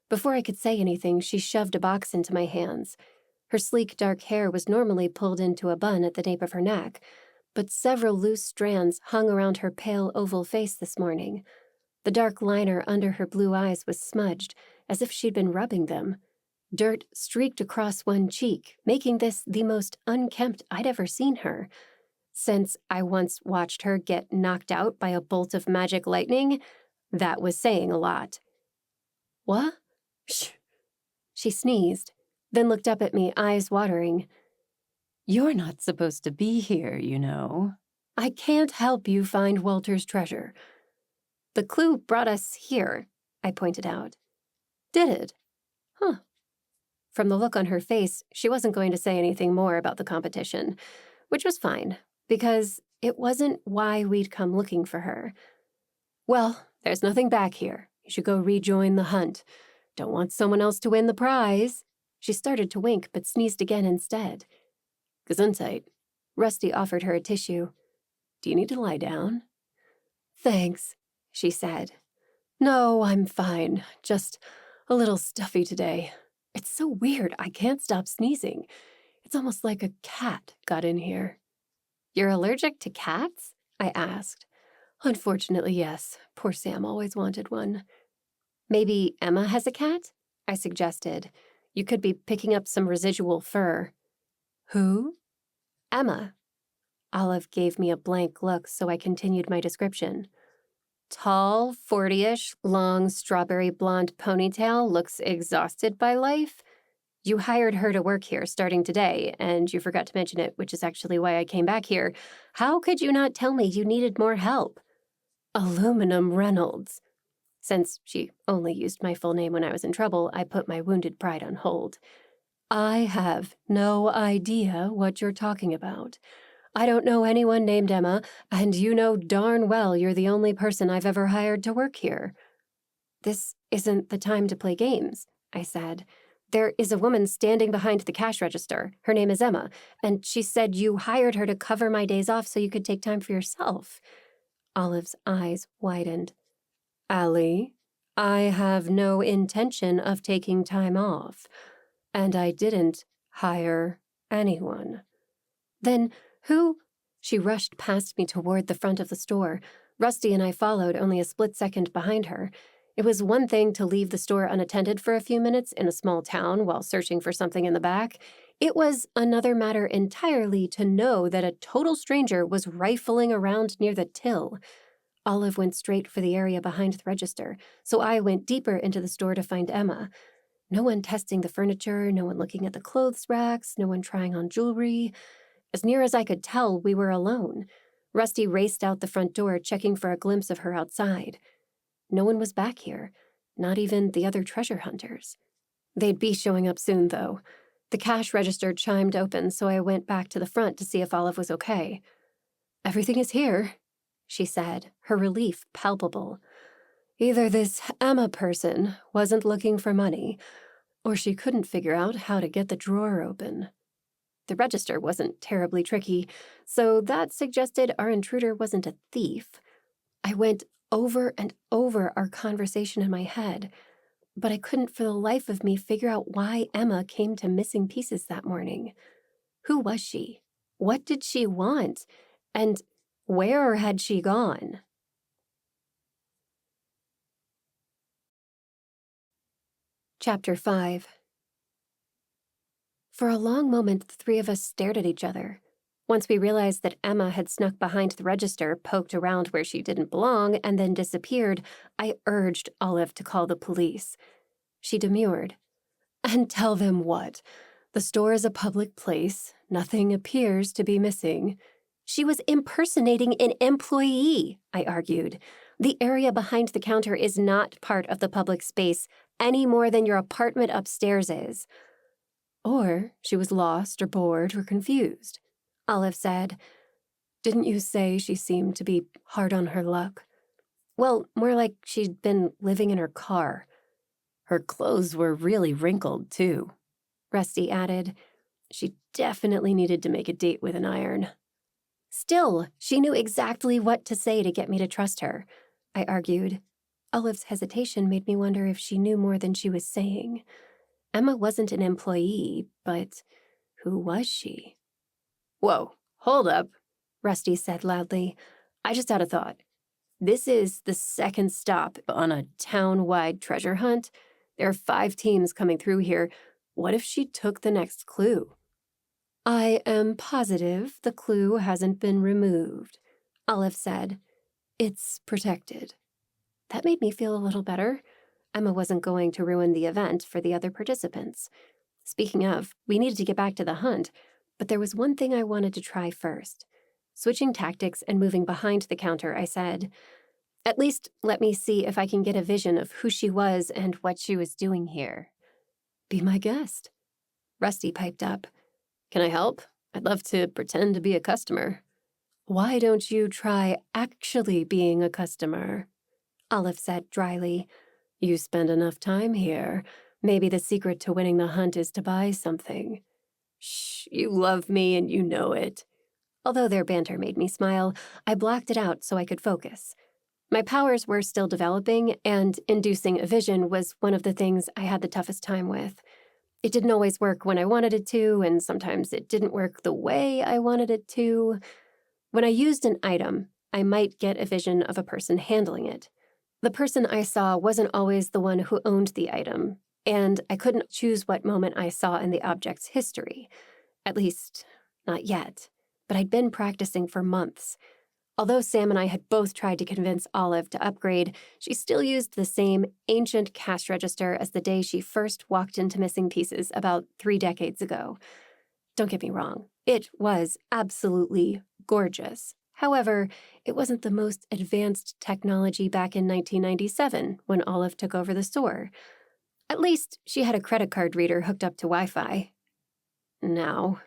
Before I could say anything, she shoved a box into my hands. Her sleek dark hair was normally pulled into a bun at the nape of her neck, but several loose strands hung around her pale oval face this morning. The dark liner under her blue eyes was smudged, as if she'd been rubbing them. Dirt streaked across one cheek, making this the most unkempt I'd ever seen her. Since I once watched her get knocked out by a bolt of magic lightning, that was saying a lot. "What?" "Shh." She sneezed, then looked up at me, eyes watering. "You're not supposed to be here, you know." "I can't help you find Walter's treasure." "The clue brought us here," I pointed out. "Did it? Huh." From the look on her face, she wasn't going to say anything more about the competition, which was fine, because it wasn't why we'd come looking for her. "Well, there's nothing back here. You should go rejoin the hunt. Don't want someone else to win the prize." She started to wink, but sneezed again instead. "Gesundheit." Rusty offered her a tissue. "Do you need to lie down?" "Thanks," she said. "No, I'm fine. Just a little stuffy today. It's so weird, I can't stop sneezing. It's almost like a cat got in here." "You're allergic to cats?" I asked. "Unfortunately, yes. Poor Sam always wanted one." "Maybe Emma has a cat?" I suggested. "You could be picking up some residual fur." "Who?" "Emma." Olive gave me a blank look, so I continued my description. "Tall, 40-ish, long strawberry blonde ponytail, looks exhausted by life. You hired her to work here starting today, and you forgot to mention it, which is actually why I came back here. How could you not tell me you needed more help?" "Aluminum Reynolds." Since she only used my full name when I was in trouble, I put my wounded pride on hold. "I have no idea what you're talking about. I don't know anyone named Emma, and you know darn well you're the only person I've ever hired to work here." "This isn't the time to play games," I said. "There is a woman standing behind the cash register. Her name is Emma, and she said you hired her to cover my days off so you could take time for yourself." Olive's eyes widened. "Allie, I have no intention of taking time off, and I didn't hire anyone." "Then who—" She rushed past me toward the front of the store. Rusty and I followed only a split second behind her. It was one thing to leave the store unattended for a few minutes in a small town while searching for something in the back. It was another matter entirely to know that a total stranger was rifling around near the till. Olive went straight for the area behind the register, so I went deeper into the store to find Emma. No one testing the furniture, no one looking at the clothes racks, no one trying on jewelry. As near as I could tell, we were alone. Rusty raced out the front door, checking for a glimpse of her outside. No one was back here, not even the other treasure hunters. They'd be showing up soon, though. The cash register chimed open, so I went back to the front to see if Olive was okay. "Everything is here," she said, her relief palpable. "Either this Emma person wasn't looking for money, or she couldn't figure out how to get the drawer open." The register wasn't terribly tricky, so that suggested our intruder wasn't a thief. I went over and over our conversation in my head, but I couldn't for the life of me figure out why Emma came to missing pieces that morning. Who was she? What did she want? And where had she gone? Chapter 5. For a long moment, the three of us stared at each other. Once we realized that Emma had snuck behind the register, poked around where she didn't belong, and then disappeared, I urged Olive to call the police. She demurred. "And tell them what? The store is a public place. Nothing appears to be missing." "She was impersonating an employee," I argued. "The area behind the counter is not part of the public space, any more than your apartment upstairs is." "Or she was lost or bored or confused," Olive said. "Didn't you say she seemed to be hard on her luck?" "Well, more like she'd been living in her car." "Her clothes were really wrinkled, too," Rusty added. "She definitely needed to make a date with an iron." Still, she knew exactly what to say to get me to trust her, I argued. Olive's hesitation made me wonder if she knew more than she was saying. Emma wasn't an employee, but who was she? Whoa, hold up, Rusty said loudly. I just had a thought. This is the second stop on a town-wide treasure hunt. There are 5 teams coming through here. What if she took the next clue? I am positive the clue hasn't been removed, Olive said. It's protected. That made me feel a little better. Emma wasn't going to ruin the event for the other participants. Speaking of, we needed to get back to the hunt, but there was one thing I wanted to try first. Switching tactics and moving behind the counter, I said, "At least let me see if I can get a vision of who she was and what she was doing here." Be my guest. Rusty piped up. Can I help? I'd love to pretend to be a customer. Why don't you try actually being a customer? Olive said dryly. You spend enough time here. Maybe the secret to winning the hunt is to buy something. Shh, you love me and you know it. Although their banter made me smile, I blocked it out so I could focus. My powers were still developing, and inducing a vision was one of the things I had the toughest time with. It didn't always work when I wanted it to, and sometimes it didn't work the way I wanted it to. When I used an item, I might get a vision of a person handling it. The person I saw wasn't always the one who owned the item, and I couldn't choose what moment I saw in the object's history. At least, not yet. But I'd been practicing for months. Although Sam and I had both tried to convince Olive to upgrade, she still used the same ancient cash register as the day she first walked into Missing Pieces about 3 decades ago. Don't get me wrong, it was absolutely gorgeous. However, it wasn't the most advanced technology back in 1997 when Olive took over the store. At least, she had a credit card reader hooked up to Wi-Fi. Now,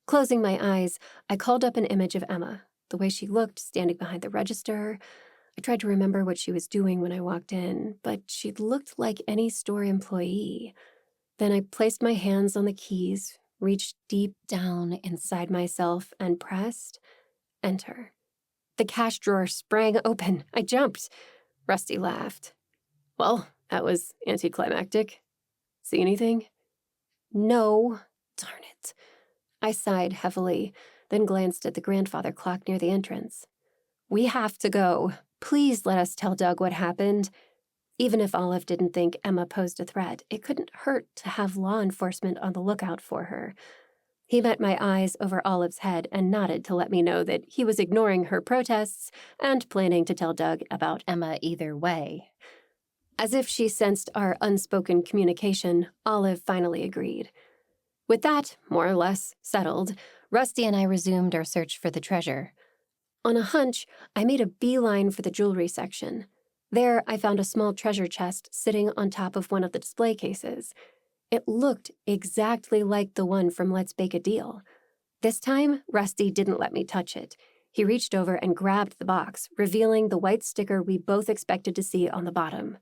closing my eyes, I called up an image of Emma, the way she looked standing behind the register. I tried to remember what she was doing when I walked in, but she looked like any store employee. Then I placed my hands on the keys, reached deep down inside myself, and pressed enter. The cash drawer sprang open. I jumped. Rusty laughed. Well, that was anticlimactic. See anything? No. Darn it. I sighed heavily, then glanced at the grandfather clock near the entrance. We have to go. Please let us tell Doug what happened. Even if Olive didn't think Emma posed a threat, it couldn't hurt to have law enforcement on the lookout for her. He met my eyes over Olive's head and nodded to let me know that he was ignoring her protests and planning to tell Doug about Emma either way. As if she sensed our unspoken communication, Olive finally agreed. With that, more or less, settled, Rusty and I resumed our search for the treasure. On a hunch, I made a beeline for the jewelry section. There, I found a small treasure chest sitting on top of one of the display cases. It looked exactly like the one from Let's Bake a Deal. This time, Rusty didn't let me touch it. He reached over and grabbed the box, revealing the white sticker we both expected to see on the bottom.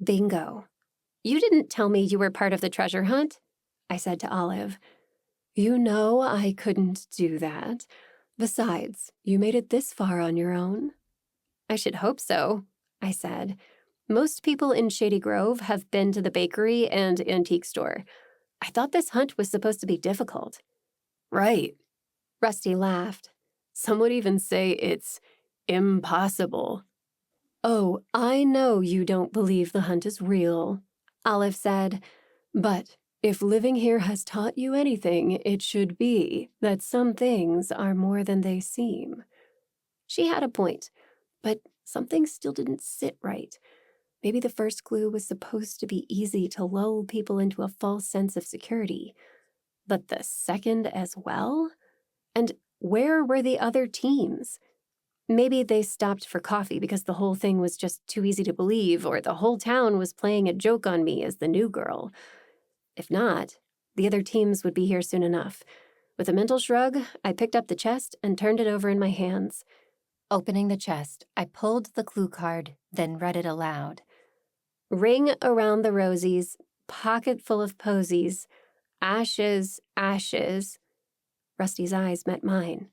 Bingo. You didn't tell me you were part of the treasure hunt, I said to Olive. You know I couldn't do that. Besides, you made it this far on your own. I should hope so, I said. Most people in Shady Grove have been to the bakery and antique store. I thought this hunt was supposed to be difficult. Right. Rusty laughed. Some would even say it's impossible. Oh, I know you don't believe the hunt is real, Olive said. But if living here has taught you anything, it should be that some things are more than they seem. She had a point, but something still didn't sit right. Maybe the first clue was supposed to be easy to lull people into a false sense of security. But the second as well? And where were the other teams? Maybe they stopped for coffee because the whole thing was just too easy to believe, or the whole town was playing a joke on me as the new girl. If not, the other teams would be here soon enough. With a mental shrug, I picked up the chest and turned it over in my hands. Opening the chest, I pulled the clue card, then read it aloud. Ring around the rosies, pocket full of posies, ashes, ashes. Rusty's eyes met mine.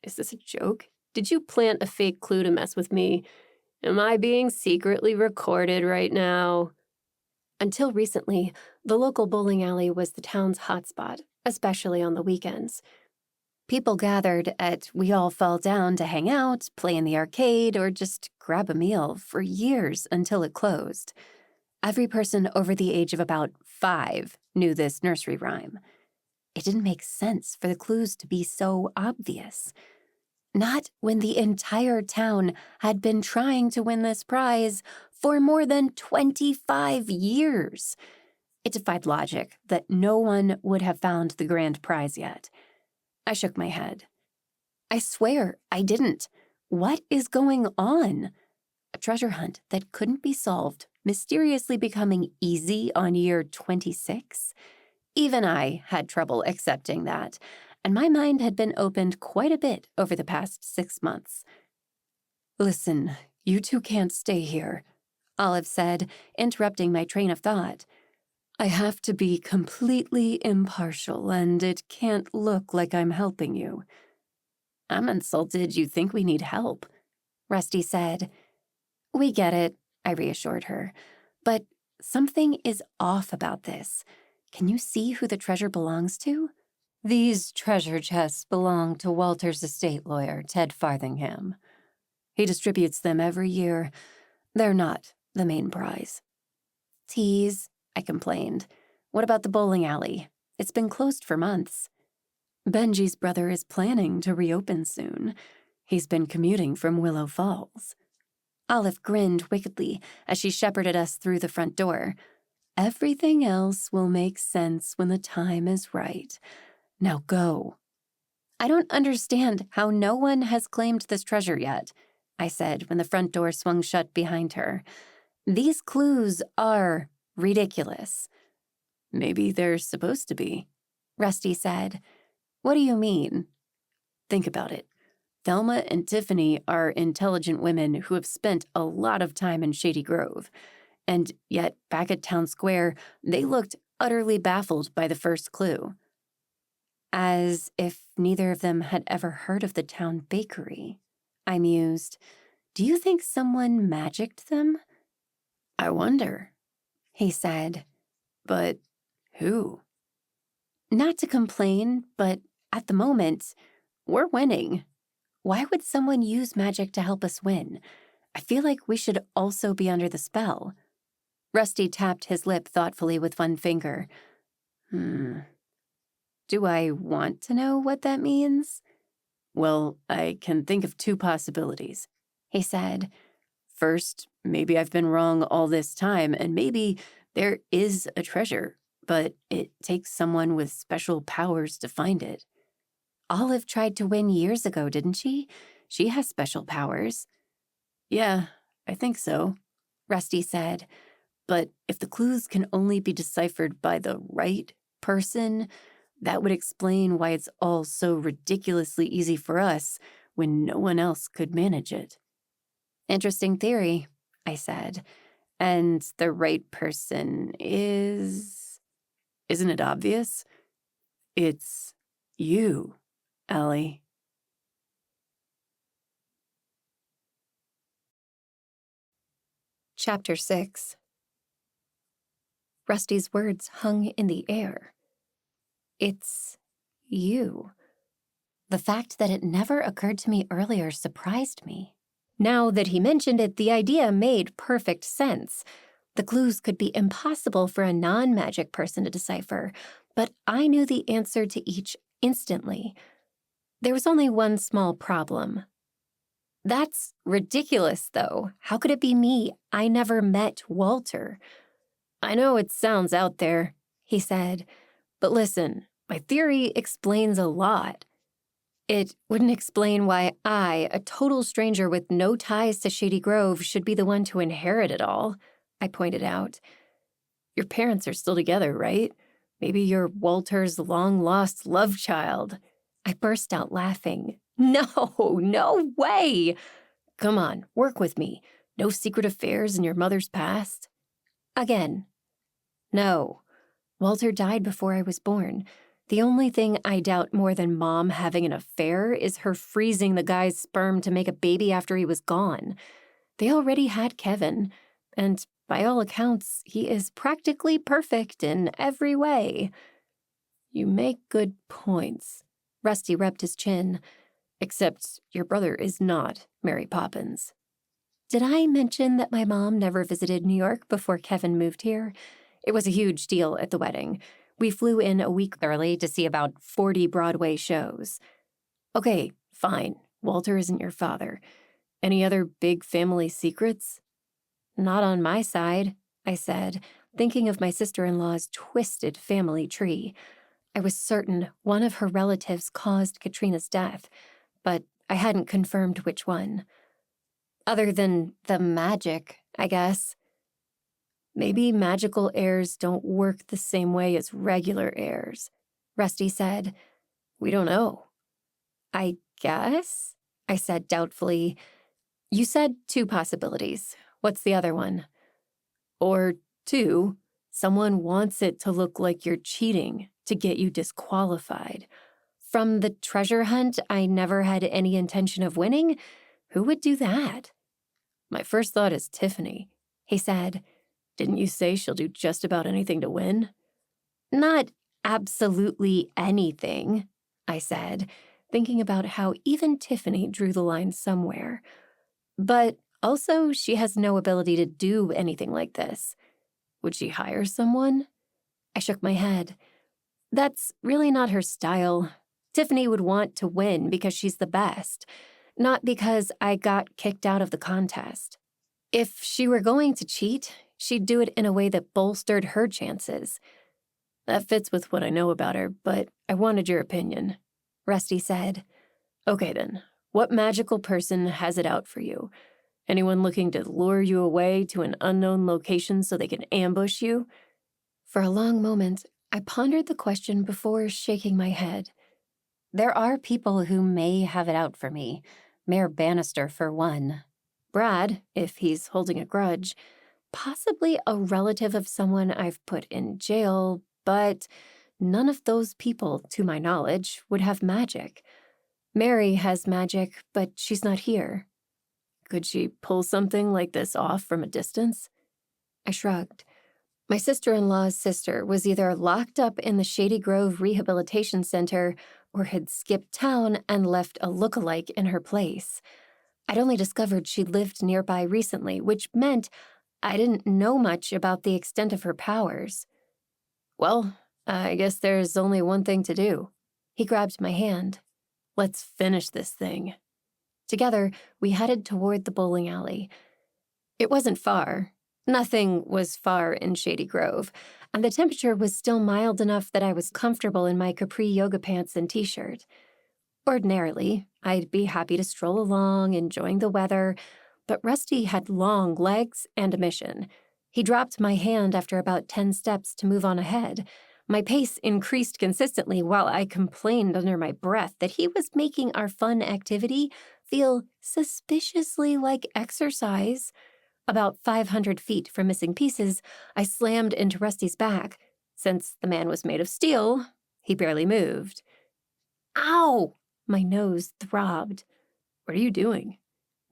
Is this a joke? Did you plant a fake clue to mess with me? Am I being secretly recorded right now? Until recently, the local bowling alley was the town's hotspot, especially on the weekends. People gathered at We All Fall Down to hang out, play in the arcade, or just grab a meal for years until it closed. Every person over the age of about 5 knew this nursery rhyme. It didn't make sense for the clues to be so obvious. Not when the entire town had been trying to win this prize for more than 25 years. It defied logic that no one would have found the grand prize yet. I shook my head. I swear I didn't. What is going on? A treasure hunt that couldn't be solved, mysteriously becoming easy on year 26? Even I had trouble accepting that, and my mind had been opened quite a bit over the past 6 months. Listen, you two can't stay here, Olive said, interrupting my train of thought. I have to be completely impartial, and it can't look like I'm helping you. I'm insulted you think we need help, Rusty said. We get it, I reassured her, but something is off about this. Can you see who the treasure belongs to? These treasure chests belong to Walter's estate lawyer, Ted Farthingham. He distributes them every year. They're not the main prize. Tease, I complained. What about the bowling alley? It's been closed for months. Benji's brother is planning to reopen soon. He's been commuting from Willow Falls. Olive grinned wickedly as she shepherded us through the front door. Everything else will make sense when the time is right. Now go. I don't understand how no one has claimed this treasure yet, I said when the front door swung shut behind her. These clues are ridiculous. Maybe they're supposed to be, Rusty said. What do you mean? Think about it. Thelma and Tiffany are intelligent women who have spent a lot of time in Shady Grove. And yet, back at Town Square, they looked utterly baffled by the first clue. As if neither of them had ever heard of the town bakery, I mused. Do you think someone magicked them? I wonder, he said. But who? Not to complain, but at the moment, we're winning. Why would someone use magic to help us win? I feel like we should also be under the spell. Rusty tapped his lip thoughtfully with one finger. Do I want to know what that means? Well, I can think of 2 possibilities, he said. First, maybe I've been wrong all this time, and maybe there is a treasure, but it takes someone with special powers to find it. Olive tried to win years ago, didn't she? She has special powers. Yeah, I think so, Rusty said. But if the clues can only be deciphered by the right person, that would explain why it's all so ridiculously easy for us when no one else could manage it. Interesting theory, I said. And the right person is... Isn't it obvious? It's you, Allie. Chapter 6. Rusty's words hung in the air. It's you. The fact that it never occurred to me earlier surprised me. Now that he mentioned it, the idea made perfect sense. The clues could be impossible for a non-magic person to decipher, but I knew the answer to each instantly. There was only one small problem. That's ridiculous, though. How could it be me? I never met Walter. I know it sounds out there, he said, but listen, my theory explains a lot. It wouldn't explain why I, a total stranger with no ties to Shady Grove, should be the one to inherit it all, I pointed out. Your parents are still together, right? Maybe you're Walter's long-lost love child. I burst out laughing. No way! Come on, work with me. No secret affairs in your mother's past? Again. No. Walter died before I was born. The only thing I doubt more than Mom having an affair is her freezing the guy's sperm to make a baby after he was gone. They already had Kevin, and by all accounts, he is practically perfect in every way. You make good points. Rusty rubbed his chin. Except your brother is not Mary Poppins. Did I mention that my mom never visited New York before Kevin moved here? It was a huge deal at the wedding. We flew in a week early to see about 40 Broadway shows. Okay, fine. Walter isn't your father. Any other big family secrets? Not on my side, I said, thinking of my sister-in-law's twisted family tree. I was certain one of her relatives caused Katrina's death, but I hadn't confirmed which one. Other than the magic, I guess. Maybe magical heirs don't work the same way as regular heirs, Rusty said. We don't know. I guess, I said doubtfully. You said 2 possibilities. What's the other one? Or 2, someone wants it to look like you're cheating to get you disqualified. From the treasure hunt, I never had any intention of winning. Who would do that? My first thought is Tiffany, he said. Didn't you say she'll do just about anything to win? Not absolutely anything, I said, thinking about how even Tiffany drew the line somewhere. But also, she has no ability to do anything like this. Would she hire someone? I shook my head. That's really not her style. Tiffany would want to win because she's the best, not because I got kicked out of the contest. If she were going to cheat, she'd do it in a way that bolstered her chances. That fits with what I know about her, but I wanted your opinion, Rusty said. Okay then, what magical person has it out for you? Anyone looking to lure you away to an unknown location so they can ambush you? For a long moment, I pondered the question before shaking my head. There are people who may have it out for me. Mayor Bannister, for one. Brad, if he's holding a grudge. Possibly a relative of someone I've put in jail, but none of those people, to my knowledge, would have magic. Mary has magic, but she's not here. Could she pull something like this off from a distance? I shrugged. My sister-in-law's sister was either locked up in the Shady Grove Rehabilitation Center or had skipped town and left a look-alike in her place. I'd only discovered she'd lived nearby recently, which meant I didn't know much about the extent of her powers. Well, I guess there's only one thing to do. He grabbed my hand. Let's finish this thing. Together, we headed toward the bowling alley. It wasn't far. Nothing was far in Shady Grove, and the temperature was still mild enough that I was comfortable in my capri yoga pants and t-shirt. Ordinarily, I'd be happy to stroll along, enjoying the weather, but Rusty had long legs and a mission. He dropped my hand after about 10 steps to move on ahead. My pace increased consistently while I complained under my breath that he was making our fun activity feel suspiciously like exercise. About 500 feet from missing pieces, I slammed into Rusty's back. Since the man was made of steel, he barely moved. Ow! My nose throbbed. What are you doing?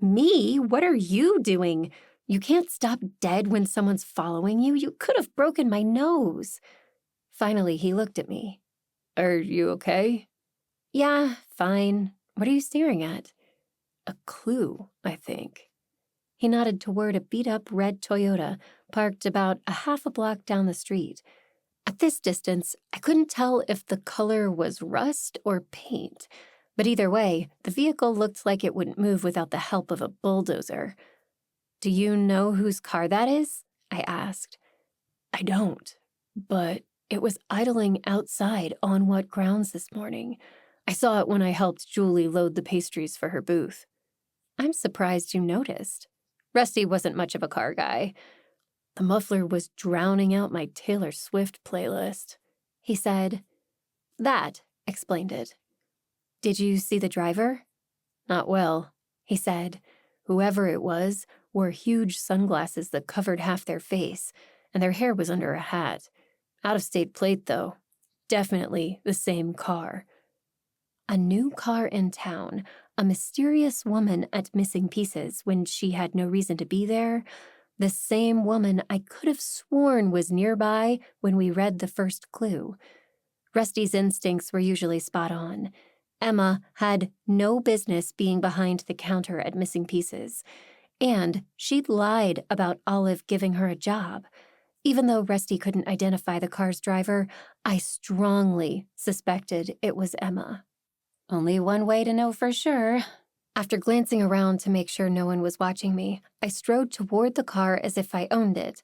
Me? What are you doing? You can't stop dead when someone's following you. You could have broken my nose. Finally, he looked at me. Are you okay? Yeah, fine. What are you staring at? A clue, I think. He nodded toward a beat-up red Toyota parked about a half a block down the street. At this distance, I couldn't tell if the color was rust or paint, but either way, the vehicle looked like it wouldn't move without the help of a bulldozer. Do you know whose car that is? I asked. I don't, but it was idling outside on what grounds this morning? I saw it when I helped Julie load the pastries for her booth. I'm surprised you noticed. Rusty wasn't much of a car guy. The muffler was drowning out my Taylor Swift playlist, he said. That explained it. Did you see the driver? Not well, he said. Whoever it was wore huge sunglasses that covered half their face, and their hair was under a hat. Out-of-state plate, though. definitely the same car. A new car in town, a mysterious woman at missing pieces when she had no reason to be there, the same woman I could have sworn was nearby when we read the first clue. Rusty's instincts were usually spot on. Emma had no business being behind the counter at missing pieces, and she'd lied about Olive giving her a job. Even though Rusty couldn't identify the car's driver, I strongly suspected it was Emma. Only one way to know for sure. After glancing around to make sure no one was watching me, I strode toward the car as if I owned it.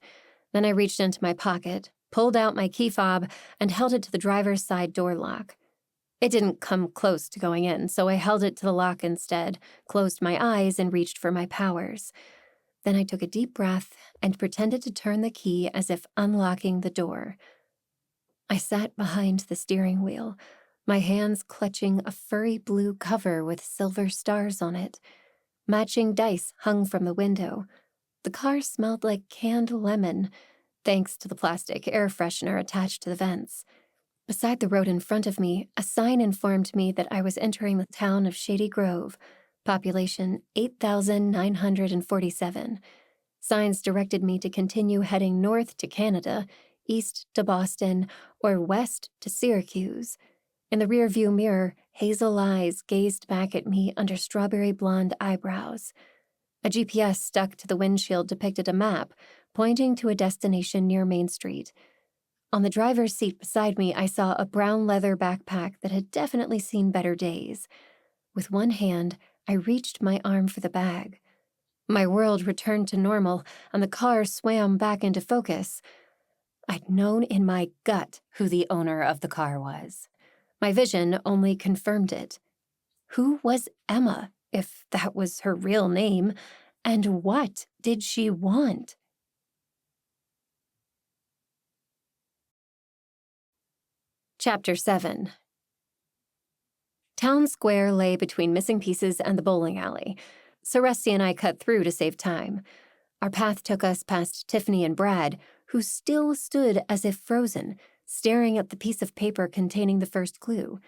Then I reached into my pocket, pulled out my key fob, and held it to the driver's side door lock. It didn't come close to going in, so I held it to the lock instead, closed my eyes, and reached for my powers. Then I took a deep breath and pretended to turn the key as if unlocking the door. I sat behind the steering wheel, my hands clutching a furry blue cover with silver stars on it. Matching dice hung from the window. The car smelled like canned lemon, thanks to the plastic air freshener attached to the vents. Beside the road in front of me, a sign informed me that I was entering the town of Shady Grove, population 8,947. Signs directed me to continue heading north to Canada, east to Boston, or west to Syracuse. In the rearview mirror, hazel eyes gazed back at me under strawberry blonde eyebrows. A GPS stuck to the windshield depicted a map, pointing to a destination near Main Street. On the driver's seat beside me, I saw a brown leather backpack that had definitely seen better days. With one hand, I reached my arm for the bag. My world returned to normal, and the car swam back into focus. I'd known in my gut Who the owner of the car was. my vision only confirmed it. Who was Emma, if that was her real name, and what did she want? Chapter 7. Town Square lay between missing pieces and the bowling alley, so Rusty and I cut through to save time. Our path took us past Tiffany and Brad, who still stood as if frozen, staring at the piece of paper containing the first clue.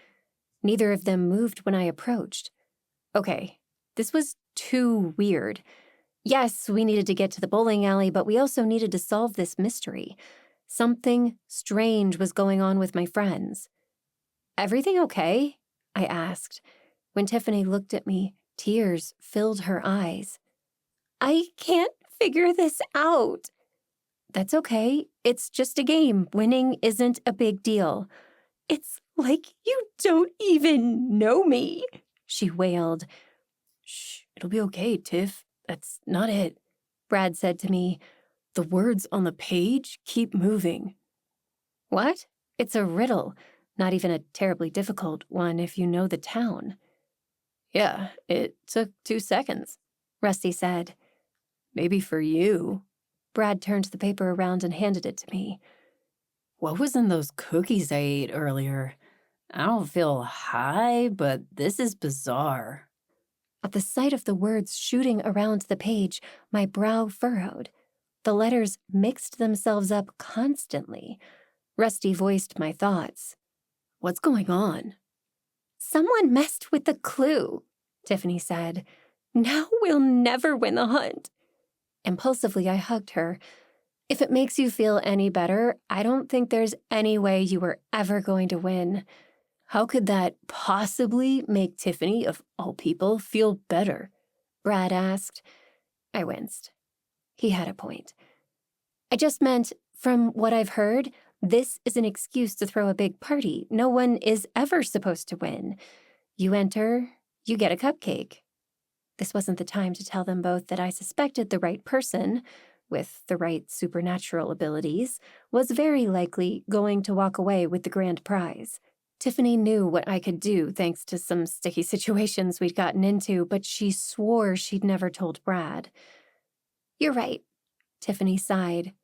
Neither of them moved when I approached. Okay, this was too weird. Yes, we needed to get to the bowling alley, but we also needed to solve this mystery. Something strange was going on with my friends. "Everything okay?" I asked. When Tiffany looked at me, tears filled her eyes. "I can't figure this out." "That's okay. It's just a game. Winning isn't a big deal." "It's like you don't even know me," she wailed. "Shh, it'll be okay, Tiff. That's not it," Brad said to me. "The words on the page keep moving." "What? It's a riddle. Not even a terribly difficult one if you know the town." "Yeah, it took 2 seconds," Rusty said. "Maybe for you." Brad turned the paper around and handed it to me. "What was in those cookies I ate earlier? I don't feel high, but this is bizarre." At the sight of the words shooting around the page, my brow furrowed. The letters mixed themselves up constantly. Rusty voiced my thoughts. "What's going on?" "Someone messed with the clue," Tiffany said. "Now we'll never win the hunt." Impulsively, I hugged her. "If it makes you feel any better, I don't think there's any way you were ever going to win." "How could that possibly make Tiffany, of all people, feel better?" Brad asked. I winced. He had a point. "I just meant, from what I've heard, this is an excuse to throw a big party. No one is ever supposed to win. You enter, you get a cupcake." This wasn't the time to tell them both that I suspected the right person, with the right supernatural abilities, was very likely going to walk away with the grand prize. Tiffany knew what I could do thanks to some sticky situations we'd gotten into, but she swore she'd never told Brad. "You're right," Tiffany sighed.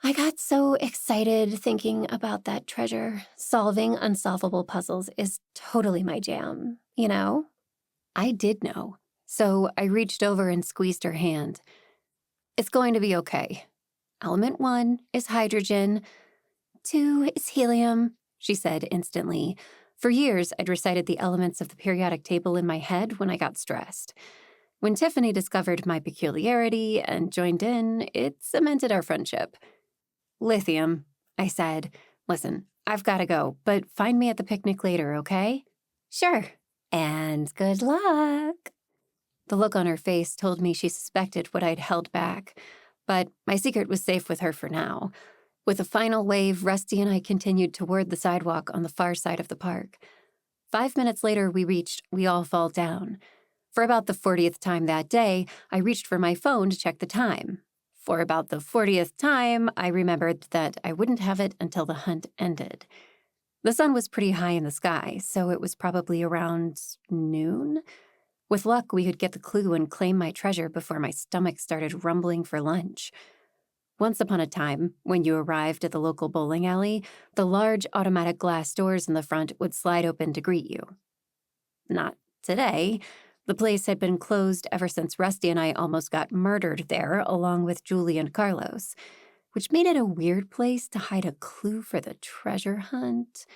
"I got so excited thinking about that treasure. Solving unsolvable puzzles is totally my jam, you know?" I did know, so I reached over and squeezed her hand. "It's going to be okay. Element 1 is hydrogen, 2 is helium, she said instantly. For years, I'd recited the elements of the periodic table in my head when I got stressed. When Tiffany discovered my peculiarity and joined in, it cemented our friendship. Lithium, I said. Listen, I've got to go, but find me at the picnic later, okay? Sure. And good luck. The look on her face told me she suspected what I'd held back, but my secret was safe with her for now. With a final wave, Rusty and I continued toward the sidewalk on the far side of the park. 5 minutes later, we reached We All Fall Down. For about the 40th time that day, I reached for my phone to check the time. For about the 40th time, I remembered that I wouldn't have it until the hunt ended. The sun was pretty high in the sky, so it was probably around noon. With luck, we could get the clue and claim my treasure before my stomach started rumbling for lunch. Once upon a time, when you arrived at the local bowling alley, the large automatic glass doors in the front would slide open to greet you. Not today. The place had been closed ever since Rusty and I almost got murdered there, along with Julie and Carlos, which made it a weird place to hide a clue for the treasure hunt.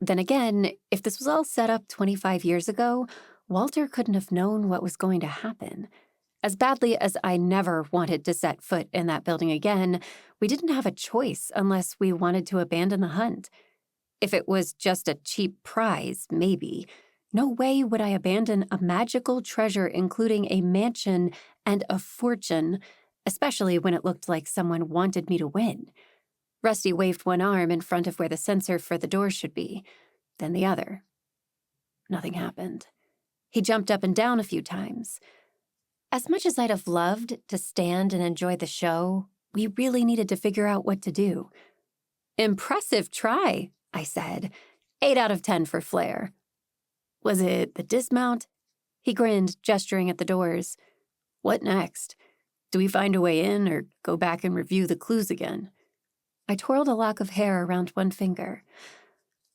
Then again, if this was all set up 25 years ago, Walter couldn't have known what was going to happen. As badly as I never wanted to set foot in that building again, we didn't have a choice unless we wanted to abandon the hunt. If it was just a cheap prize, maybe. No way would I abandon a magical treasure including a mansion and a fortune, especially when it looked like someone wanted me to win. Rusty waved one arm in front of where the sensor for the door should be, then the other. Nothing happened. He jumped up and down a few times. As much as I'd have loved to stand and enjoy the show, we really needed to figure out what to do. Impressive try, I said. 8 out of 10 for flair. Was it the dismount? He grinned, gesturing at the doors. What next? Do we find a way in or go back and review the clues again? I twirled a lock of hair around one finger.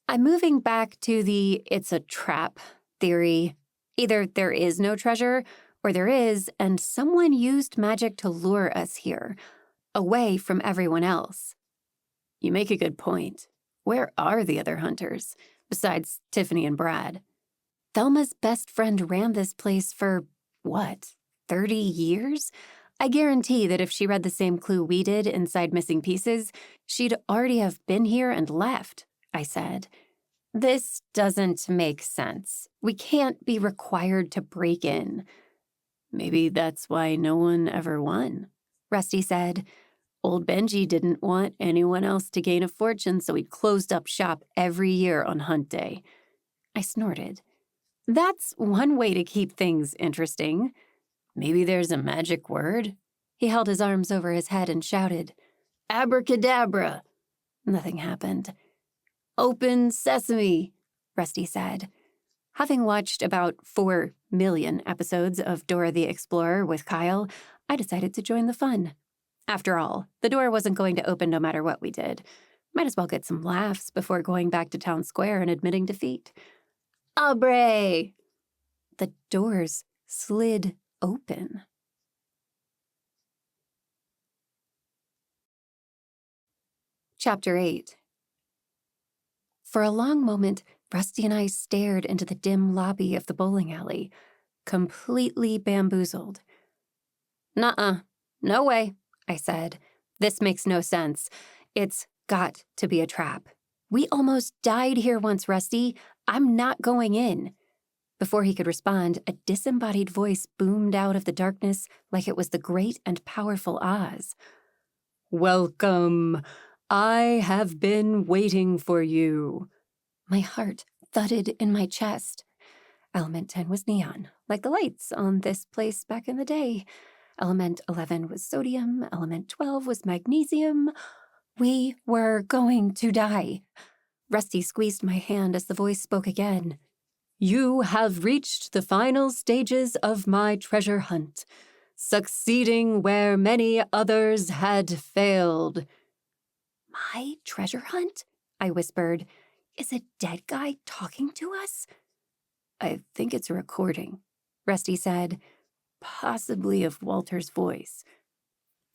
I'm moving back to the it's a trap theory. Either there is no treasure, or there is, and someone used magic to lure us here, away from everyone else. You make a good point. Where are the other hunters, besides Tiffany and Brad? Thelma's best friend ran this place for, 30 years? I guarantee that if she read the same clue we did inside Missing Pieces, she'd already have been here and left, I said. This doesn't make sense. We can't be required to break in. Maybe that's why no one ever won, Rusty said. Old Benji didn't want anyone else to gain a fortune, so he closed up shop every year on hunt day. I snorted. That's one way to keep things interesting. Maybe there's a magic word? He held his arms over his head and shouted, Abracadabra! Nothing happened. Open sesame, Rusty said. Having watched about 4 million episodes of Dora the Explorer with Kyle, I decided to join the fun. After all, the door wasn't going to open no matter what we did. Might as well get some laughs before going back to town square and admitting defeat. Abre! The doors slid open. Chapter 8. For a long moment, Rusty and I stared into the dim lobby of the bowling alley, completely bamboozled. Nuh-uh. No way, I said. This makes no sense. It's got to be a trap. We almost died here once, Rusty. I'm not going in. Before he could respond, a disembodied voice boomed out of the darkness like it was the great and powerful Oz. Welcome. I have been waiting for you. My heart thudded in my chest. Element 10 was neon, like the lights on this place back in the day. Element 11 was sodium. Element 12 was magnesium. We were going to die. Rusty squeezed my hand as the voice spoke again. You have reached the final stages of my treasure hunt, succeeding where many others had failed. My treasure hunt? I whispered. Is a dead guy talking to us? I think it's a recording, Rusty said. Possibly of Walter's voice.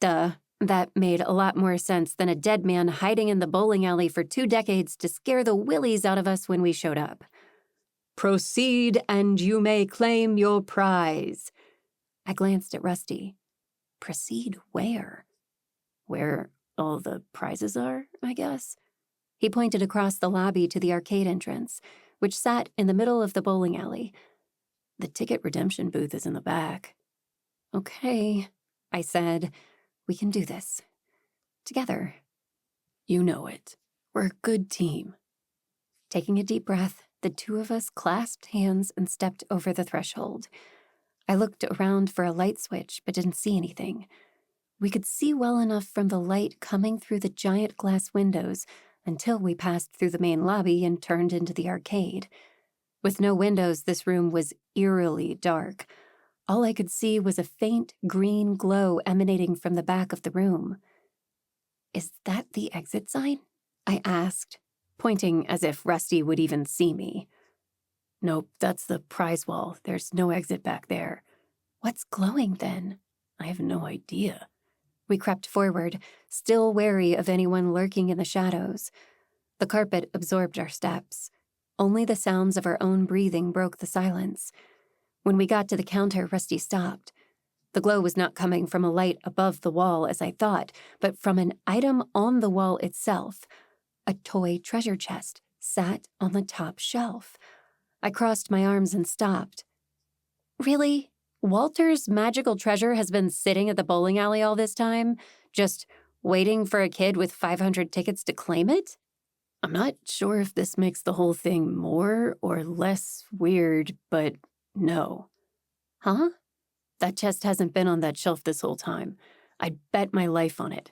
Duh, That made a lot more sense than a dead man hiding in the bowling alley for 2 decades to scare the willies out of us when we showed up. "Proceed, and you may claim your prize." I glanced at Rusty. Proceed where? Where all the prizes are, I guess? He pointed across the lobby to the arcade entrance, which sat in the middle of the bowling alley. The ticket redemption booth is in the back. "Okay," I said. "We can do this. Together." "You know it. We're a good team." Taking a deep breath, the two of us clasped hands and stepped over the threshold. I looked around for a light switch, but didn't see anything. We could see well enough from the light coming through the giant glass windows until we passed through the main lobby and turned into the arcade. With no windows, this room was eerily dark. All I could see was a faint green glow emanating from the back of the room. "Is that the exit sign?" I asked, pointing as if Rusty would even see me. "Nope, that's the prize wall. There's no exit back there." "What's glowing then?" "I have no idea." We crept forward, still wary of anyone lurking in the shadows. The carpet absorbed our steps. Only the sounds of our own breathing broke the silence. When we got to the counter, Rusty stopped. The glow was not coming from a light above the wall, as I thought, but from an item on the wall itself. A toy treasure chest sat on the top shelf. I crossed my arms and stopped. "Really? Walter's magical treasure has been sitting at the bowling alley all this time, just waiting for a kid with 500 tickets to claim it?" I'm not sure if this makes the whole thing more or less weird, but no. "Huh?" "That chest hasn't been on that shelf this whole time. I'd bet my life on it.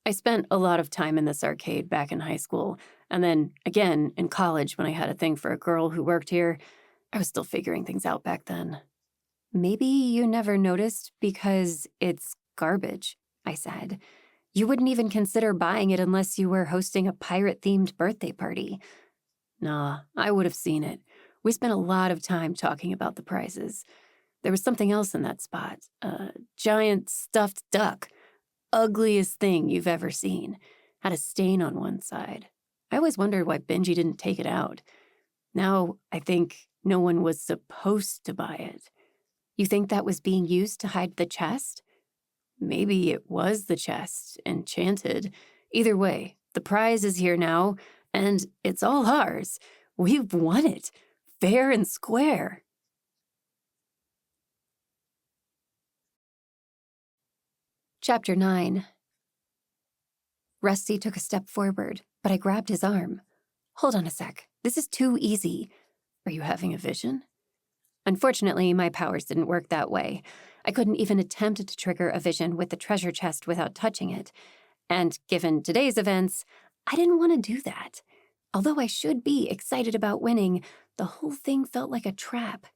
I spent a lot of time in this arcade back in high school, and then again in college when I had a thing for a girl who worked here. I was still figuring things out back then." "Maybe you never noticed because it's garbage," I said. "You wouldn't even consider buying it unless you were hosting a pirate-themed birthday party." "Nah, I would have seen it. We spent a lot of time talking about the prizes. There was something else in that spot. A giant stuffed duck. Ugliest thing you've ever seen. Had a stain on one side. I always wondered why Benji didn't take it out. Now I think no one was supposed to buy it." "You think that was being used to hide the chest?" "Maybe it was the chest, enchanted. Either way, the prize is here now, and it's all ours. We've won it, fair and square." Chapter 9. Rusty took a step forward, but I grabbed his arm. "Hold on a sec. This is too easy." "Are you having a vision?" Unfortunately, my powers didn't work that way. I couldn't even attempt to trigger a vision with the treasure chest without touching it. And given today's events, I didn't want to do that. Although I should be excited about winning, the whole thing felt like a trap.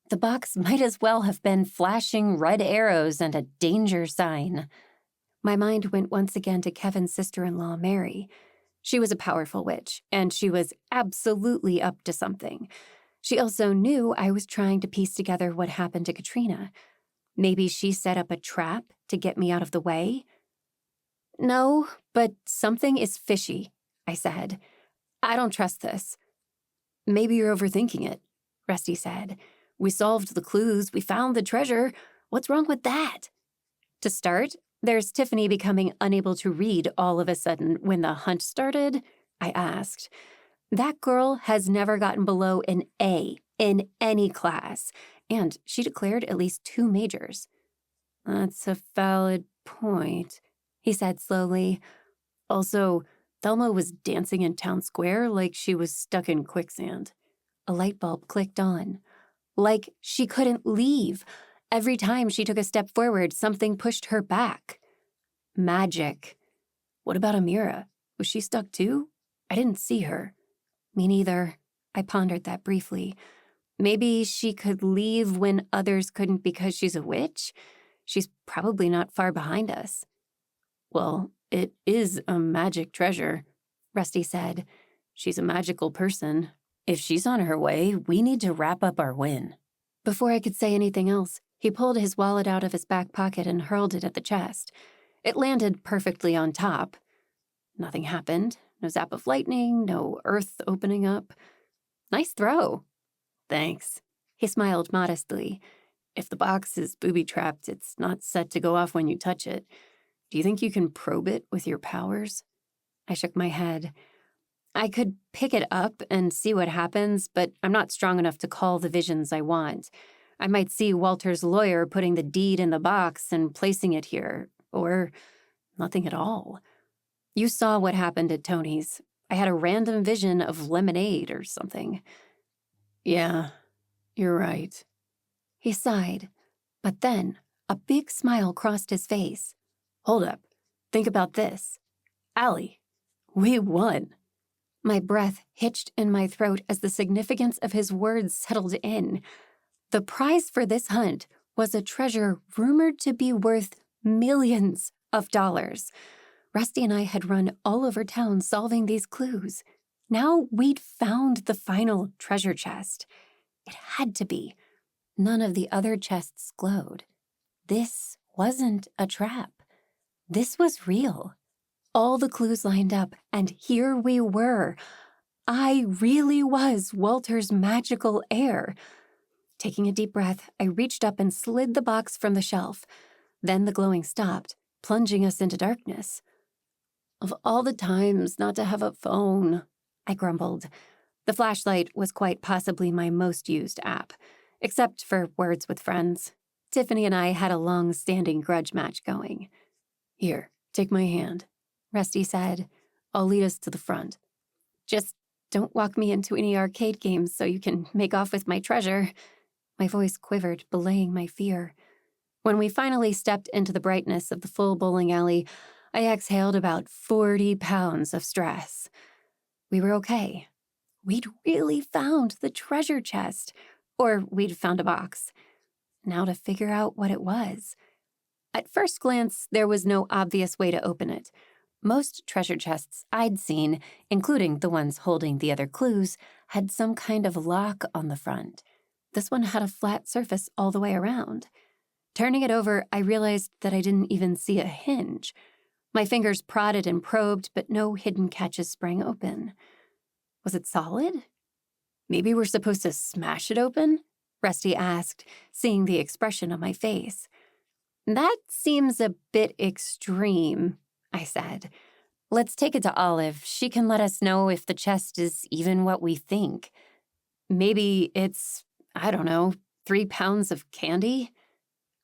The box might as well have been flashing red arrows and a danger sign. My mind went once again to Kevin's sister-in-law, Mary. She was a powerful witch, and she was absolutely up to something. She also knew I was trying to piece together what happened to Katrina. Maybe she set up a trap to get me out of the way? "No, but something is fishy," I said. "I don't trust this." "Maybe you're overthinking it," Rusty said. "We solved the clues, we found the treasure. What's wrong with that?" To start, there's Tiffany becoming unable to read all of a sudden when the hunt started, I asked. That girl has never gotten below an A in any class, and she declared at least 2 majors. "That's a valid point," he said slowly. "Also, Thelma was dancing in town square like she was stuck in quicksand." A light bulb clicked on. Like she couldn't leave. Every time she took a step forward, something pushed her back. Magic. "What about Amira? Was she stuck too? I didn't see her." Me neither. I pondered that briefly. Maybe she could leave when others couldn't because she's a witch? She's probably not far behind us. "Well, it is a magic treasure," Rusty said. "She's a magical person. If she's on her way, we need to wrap up our win." Before I could say anything else, he pulled his wallet out of his back pocket and hurled it at the chest. It landed perfectly on top. Nothing happened. No zap of lightning, no earth opening up. Nice throw. Thanks. He smiled modestly. If the box is booby-trapped, it's not set to go off when you touch it. Do you think you can probe it with your powers? I shook my head. I could pick it up and see what happens, but I'm not strong enough to call the visions I want. I might see Walter's lawyer putting the deed in the box and placing it here, or nothing at all. You saw what happened at Tony's. I had a random vision of lemonade or something. Yeah, you're right. He sighed, but then a big smile crossed his face. Hold up. Think about this. Allie, we won. My breath hitched in my throat as the significance of his words settled in. The prize for this hunt was a treasure rumored to be worth millions of dollars. Rusty and I had run all over town solving these clues. Now we'd found the final treasure chest. It had to be. None of the other chests glowed. This wasn't a trap. This was real. All the clues lined up, and here we were. I really was Walter's magical heir. Taking a deep breath, I reached up and slid the box from the shelf. Then the glowing stopped, plunging us into darkness. Of all the times not to have a phone, I grumbled. The flashlight was quite possibly my most used app, except for words with friends. Tiffany and I had a long-standing grudge match going. Here, take my hand, Rusty said. I'll lead us to the front. Just don't walk me into any arcade games so you can make off with my treasure. My voice quivered, belaying my fear. When we finally stepped into the brightness of the full bowling alley, I exhaled about 40 pounds of stress. We were okay. We'd really found the treasure chest, or we'd found a box. Now to figure out what it was. At first glance, there was no obvious way to open it. Most treasure chests I'd seen, including the ones holding the other clues, had some kind of lock on the front. This one had a flat surface all the way around. Turning it over, I realized that I didn't even see a hinge. My fingers prodded and probed, but no hidden catches sprang open. Was it solid? Maybe we're supposed to smash it open? Rusty asked, seeing the expression on my face. That seems a bit extreme, I said. Let's take it to Olive. She can let us know if the chest is even what we think. Maybe it's, 3 pounds of candy?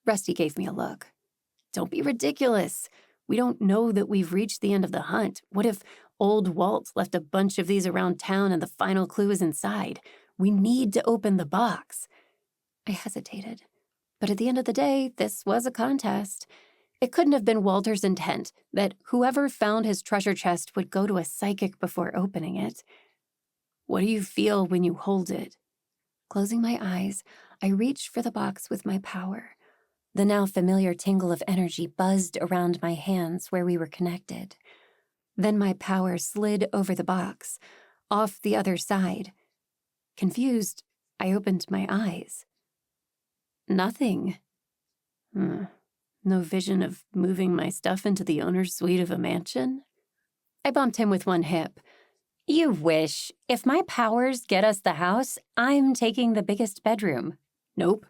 Rusty gave me a look. Don't be ridiculous. We don't know that we've reached the end of the hunt. What if old Walt left a bunch of these around town and the final clue is inside? We need to open the box. I hesitated. But at the end of the day, this was a contest. It couldn't have been Walter's intent that whoever found his treasure chest would go to a psychic before opening it. What do you feel when you hold it? Closing my eyes, I reached for the box with my power. The now familiar tingle of energy buzzed around my hands where we were connected. Then my power slid over the box, off the other side. Confused, I opened my eyes. Nothing. No vision of moving my stuff into the owner's suite of a mansion? I bumped him with one hip. You wish. If my powers get us the house, I'm taking the biggest bedroom. Nope.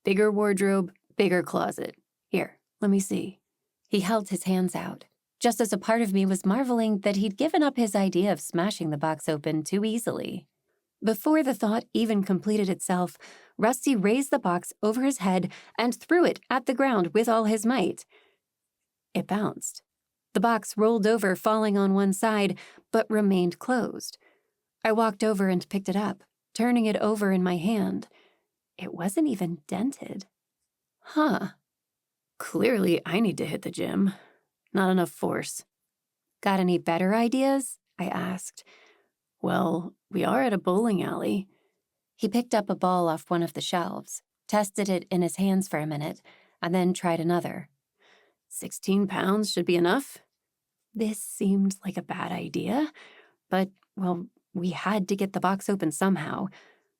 Bigger wardrobe, bigger closet. Here, let me see. He held his hands out, just as a part of me was marveling that he'd given up his idea of smashing the box open too easily. Before the thought even completed itself, Rusty raised the box over his head and threw it at the ground with all his might. It bounced. The box rolled over, falling on one side, but remained closed. I walked over and picked it up, turning it over in my hand. It wasn't even dented. Huh. Clearly, I need to hit the gym. Not enough force. Got any better ideas? I asked. Well, we are at a bowling alley. He picked up a ball off one of the shelves, tested it in his hands for a minute, and then tried another. 16 pounds should be enough. This seemed like a bad idea, but, we had to get the box open somehow.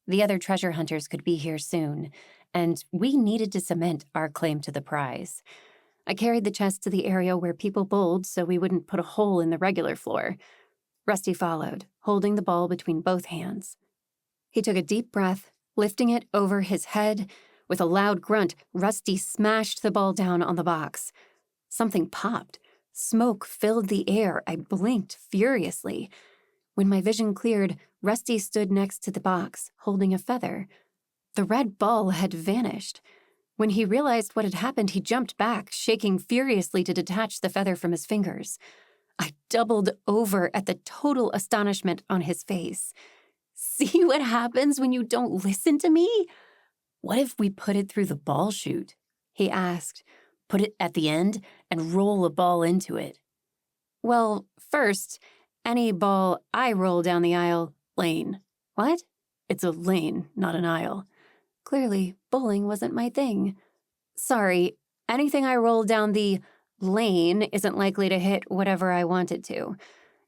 The other treasure hunters could be here soon, and we needed to cement our claim to the prize. I carried the chest to the area where people bowled so we wouldn't put a hole in the regular floor. Rusty followed, holding the ball between both hands. He took a deep breath, lifting it over his head. With a loud grunt, Rusty smashed the ball down on the box. Something popped. Smoke filled the air. I blinked furiously. When my vision cleared, Rusty stood next to the box, holding a feather. The red ball had vanished. When he realized what had happened, he jumped back, shaking furiously to detach the feather from his fingers. I doubled over at the total astonishment on his face. "See what happens when you don't listen to me?" "What if we put it through the ball chute?" he asked. "Put it at the end and roll a ball into it." "Well, first, any ball I roll down the aisle, lane." "What?" "It's a lane, not an aisle." Clearly, bowling wasn't my thing. "Sorry, anything I roll down the lane isn't likely to hit whatever I want it to.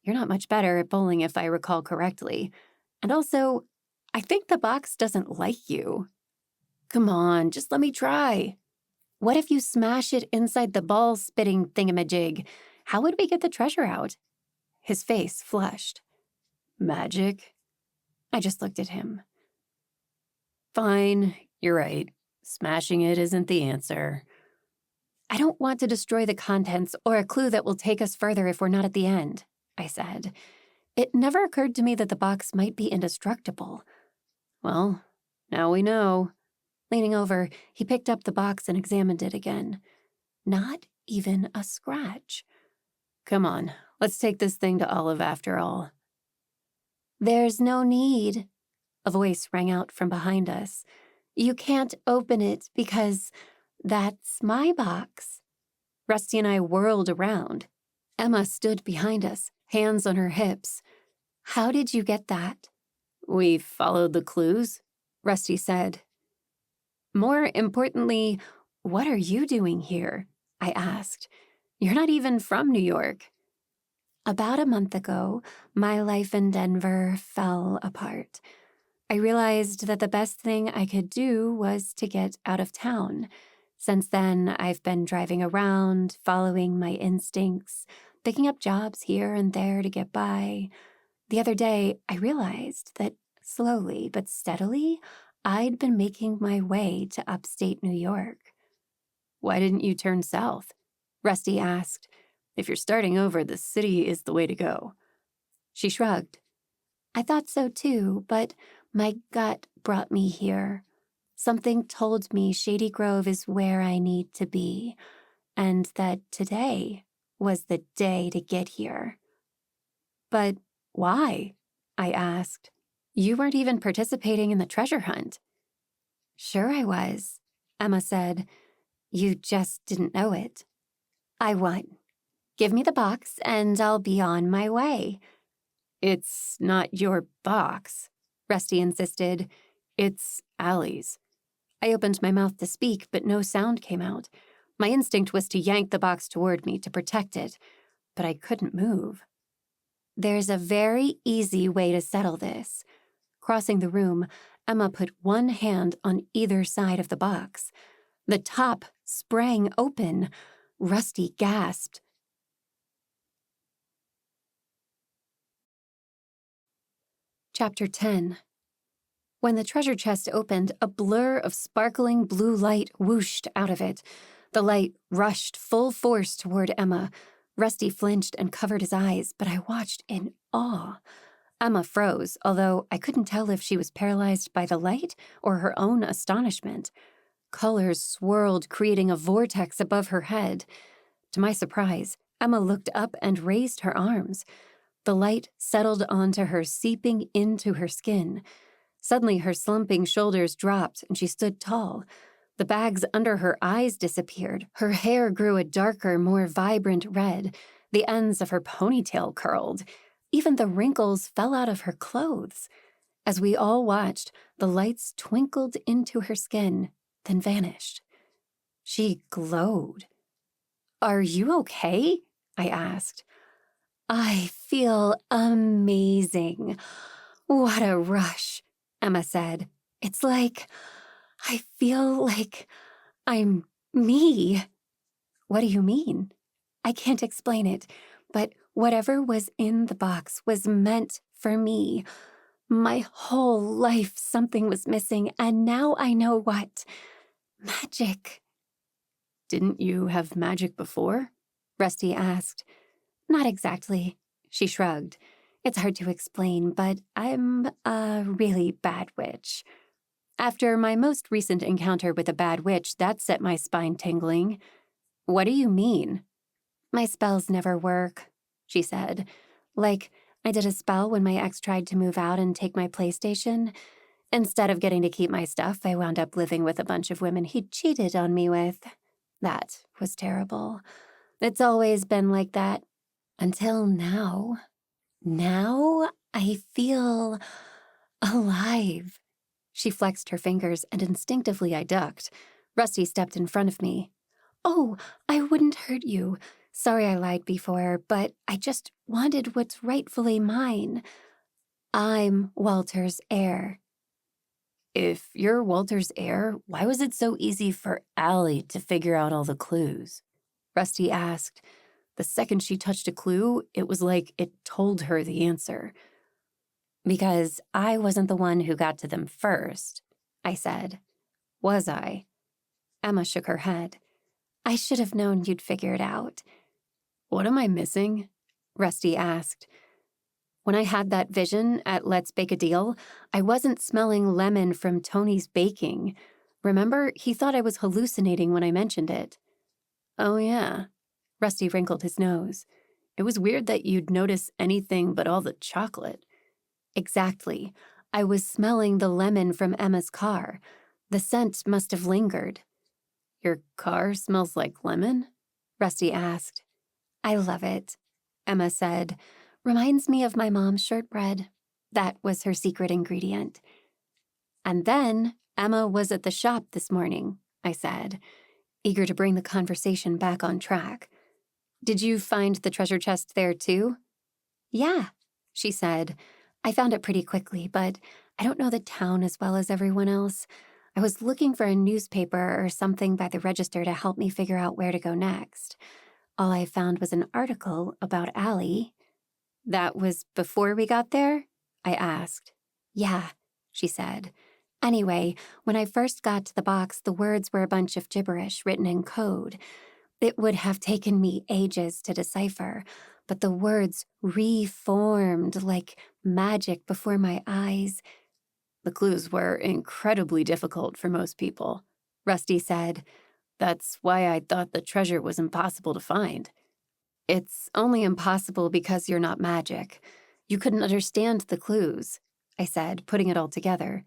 You're not much better at bowling if I recall correctly. And also, I think the box doesn't like you." "Come on, just let me try." "What if you smash it inside the ball-spitting thingamajig? How would we get the treasure out?" His face flushed. "Magic?" I just looked at him. "Fine, you're right. Smashing it isn't the answer." "I don't want to destroy the contents or a clue that will take us further if we're not at the end," I said. It never occurred to me that the box might be indestructible. "Well, now we know." Leaning over, he picked up the box and examined it again. Not even a scratch. "Come on, let's take this thing to Olive after all." "There's no need," a voice rang out from behind us. "You can't open it because that's my box." Rusty and I whirled around. Emma stood behind us, hands on her hips. "How did you get that?" "We followed the clues," Rusty said. "More importantly, what are you doing here?" I asked. "You're not even from New York." "About a month ago, my life in Denver fell apart. I realized that the best thing I could do was to get out of town. Since then, I've been driving around, following my instincts, picking up jobs here and there to get by. The other day, I realized that slowly but steadily, I'd been making my way to upstate New York." "Why didn't you turn south?" Rusty asked. "If you're starting over, the city is the way to go." She shrugged. "I thought so too, but my gut brought me here. Something told me Shady Grove is where I need to be, and that today was the day to get here." "But why?" I asked. "You weren't even participating in the treasure hunt." "Sure I was," Emma said. "You just didn't know it. I won. Give me the box and I'll be on my way." "It's not your box," Rusty insisted. "It's Allie's." I opened my mouth to speak, but no sound came out. My instinct was to yank the box toward me to protect it, but I couldn't move. "There's a very easy way to settle this." Crossing the room, Emma put one hand on either side of the box. The top sprang open. Rusty gasped. Chapter 10. When the treasure chest opened, a blur of sparkling blue light whooshed out of it. The light rushed full force toward Emma. Rusty flinched and covered his eyes, but I watched in awe. Emma froze, although I couldn't tell if she was paralyzed by the light or her own astonishment. Colors swirled, creating a vortex above her head. To my surprise, Emma looked up and raised her arms. The light settled onto her, seeping into her skin. Suddenly, her slumping shoulders dropped, and she stood tall. The bags under her eyes disappeared. Her hair grew a darker, more vibrant red. The ends of her ponytail curled. Even the wrinkles fell out of her clothes. As we all watched, the lights twinkled into her skin, then vanished. She glowed. "Are you okay?" I asked. "I feel amazing. What a rush," Emma said. "It's like, I feel like I'm me." What do you mean? I can't explain it, but whatever was in the box was meant for me. My whole life something was missing, and now I know what. Magic. Didn't you have magic before? Rusty asked. Not exactly, she shrugged. It's hard to explain, but I'm a really bad witch. After my most recent encounter with a bad witch, that set my spine tingling. What do you mean? My spells never work, she said. Like, I did a spell when my ex tried to move out and take my PlayStation. Instead of getting to keep my stuff, I wound up living with a bunch of women he'd cheated on me with. That was terrible. It's always been like that. Until now. Now I feel alive. She flexed her fingers, and instinctively I ducked. Rusty stepped in front of me. Oh, I wouldn't hurt you. Sorry I lied before, but I just wanted what's rightfully mine. I'm Walter's heir. If you're Walter's heir, why was it so easy for Allie to figure out all the clues? Rusty asked. The second she touched a clue, it was like it told her the answer. Because I wasn't the one who got to them first, I said. Was I? Emma shook her head. I should have known you'd figure it out. What am I missing? Rusty asked. When I had that vision at Let's Bake a Deal, I wasn't smelling lemon from Tony's baking. Remember, he thought I was hallucinating when I mentioned it. Oh, yeah. Rusty wrinkled his nose. It was weird that you'd notice anything but all the chocolate. Exactly. I was smelling the lemon from Emma's car. The scent must have lingered. Your car smells like lemon? Rusty asked. I love it, Emma said. Reminds me of my mom's shortbread. That was her secret ingredient. And then Emma was at the shop this morning, I said, eager to bring the conversation back on track. Did you find the treasure chest there too? Yeah, she said. I found it pretty quickly, but I don't know the town as well as everyone else. I was looking for a newspaper or something by the register to help me figure out where to go next. All I found was an article about Allie. That was before we got there? I asked. Yeah, she said. Anyway, when I first got to the box, the words were a bunch of gibberish written in code. It would have taken me ages to decipher, but the words reformed like magic before my eyes. The clues were incredibly difficult for most people, Rusty said. That's why I thought the treasure was impossible to find. It's only impossible because you're not magic. You couldn't understand the clues, I said, putting it all together.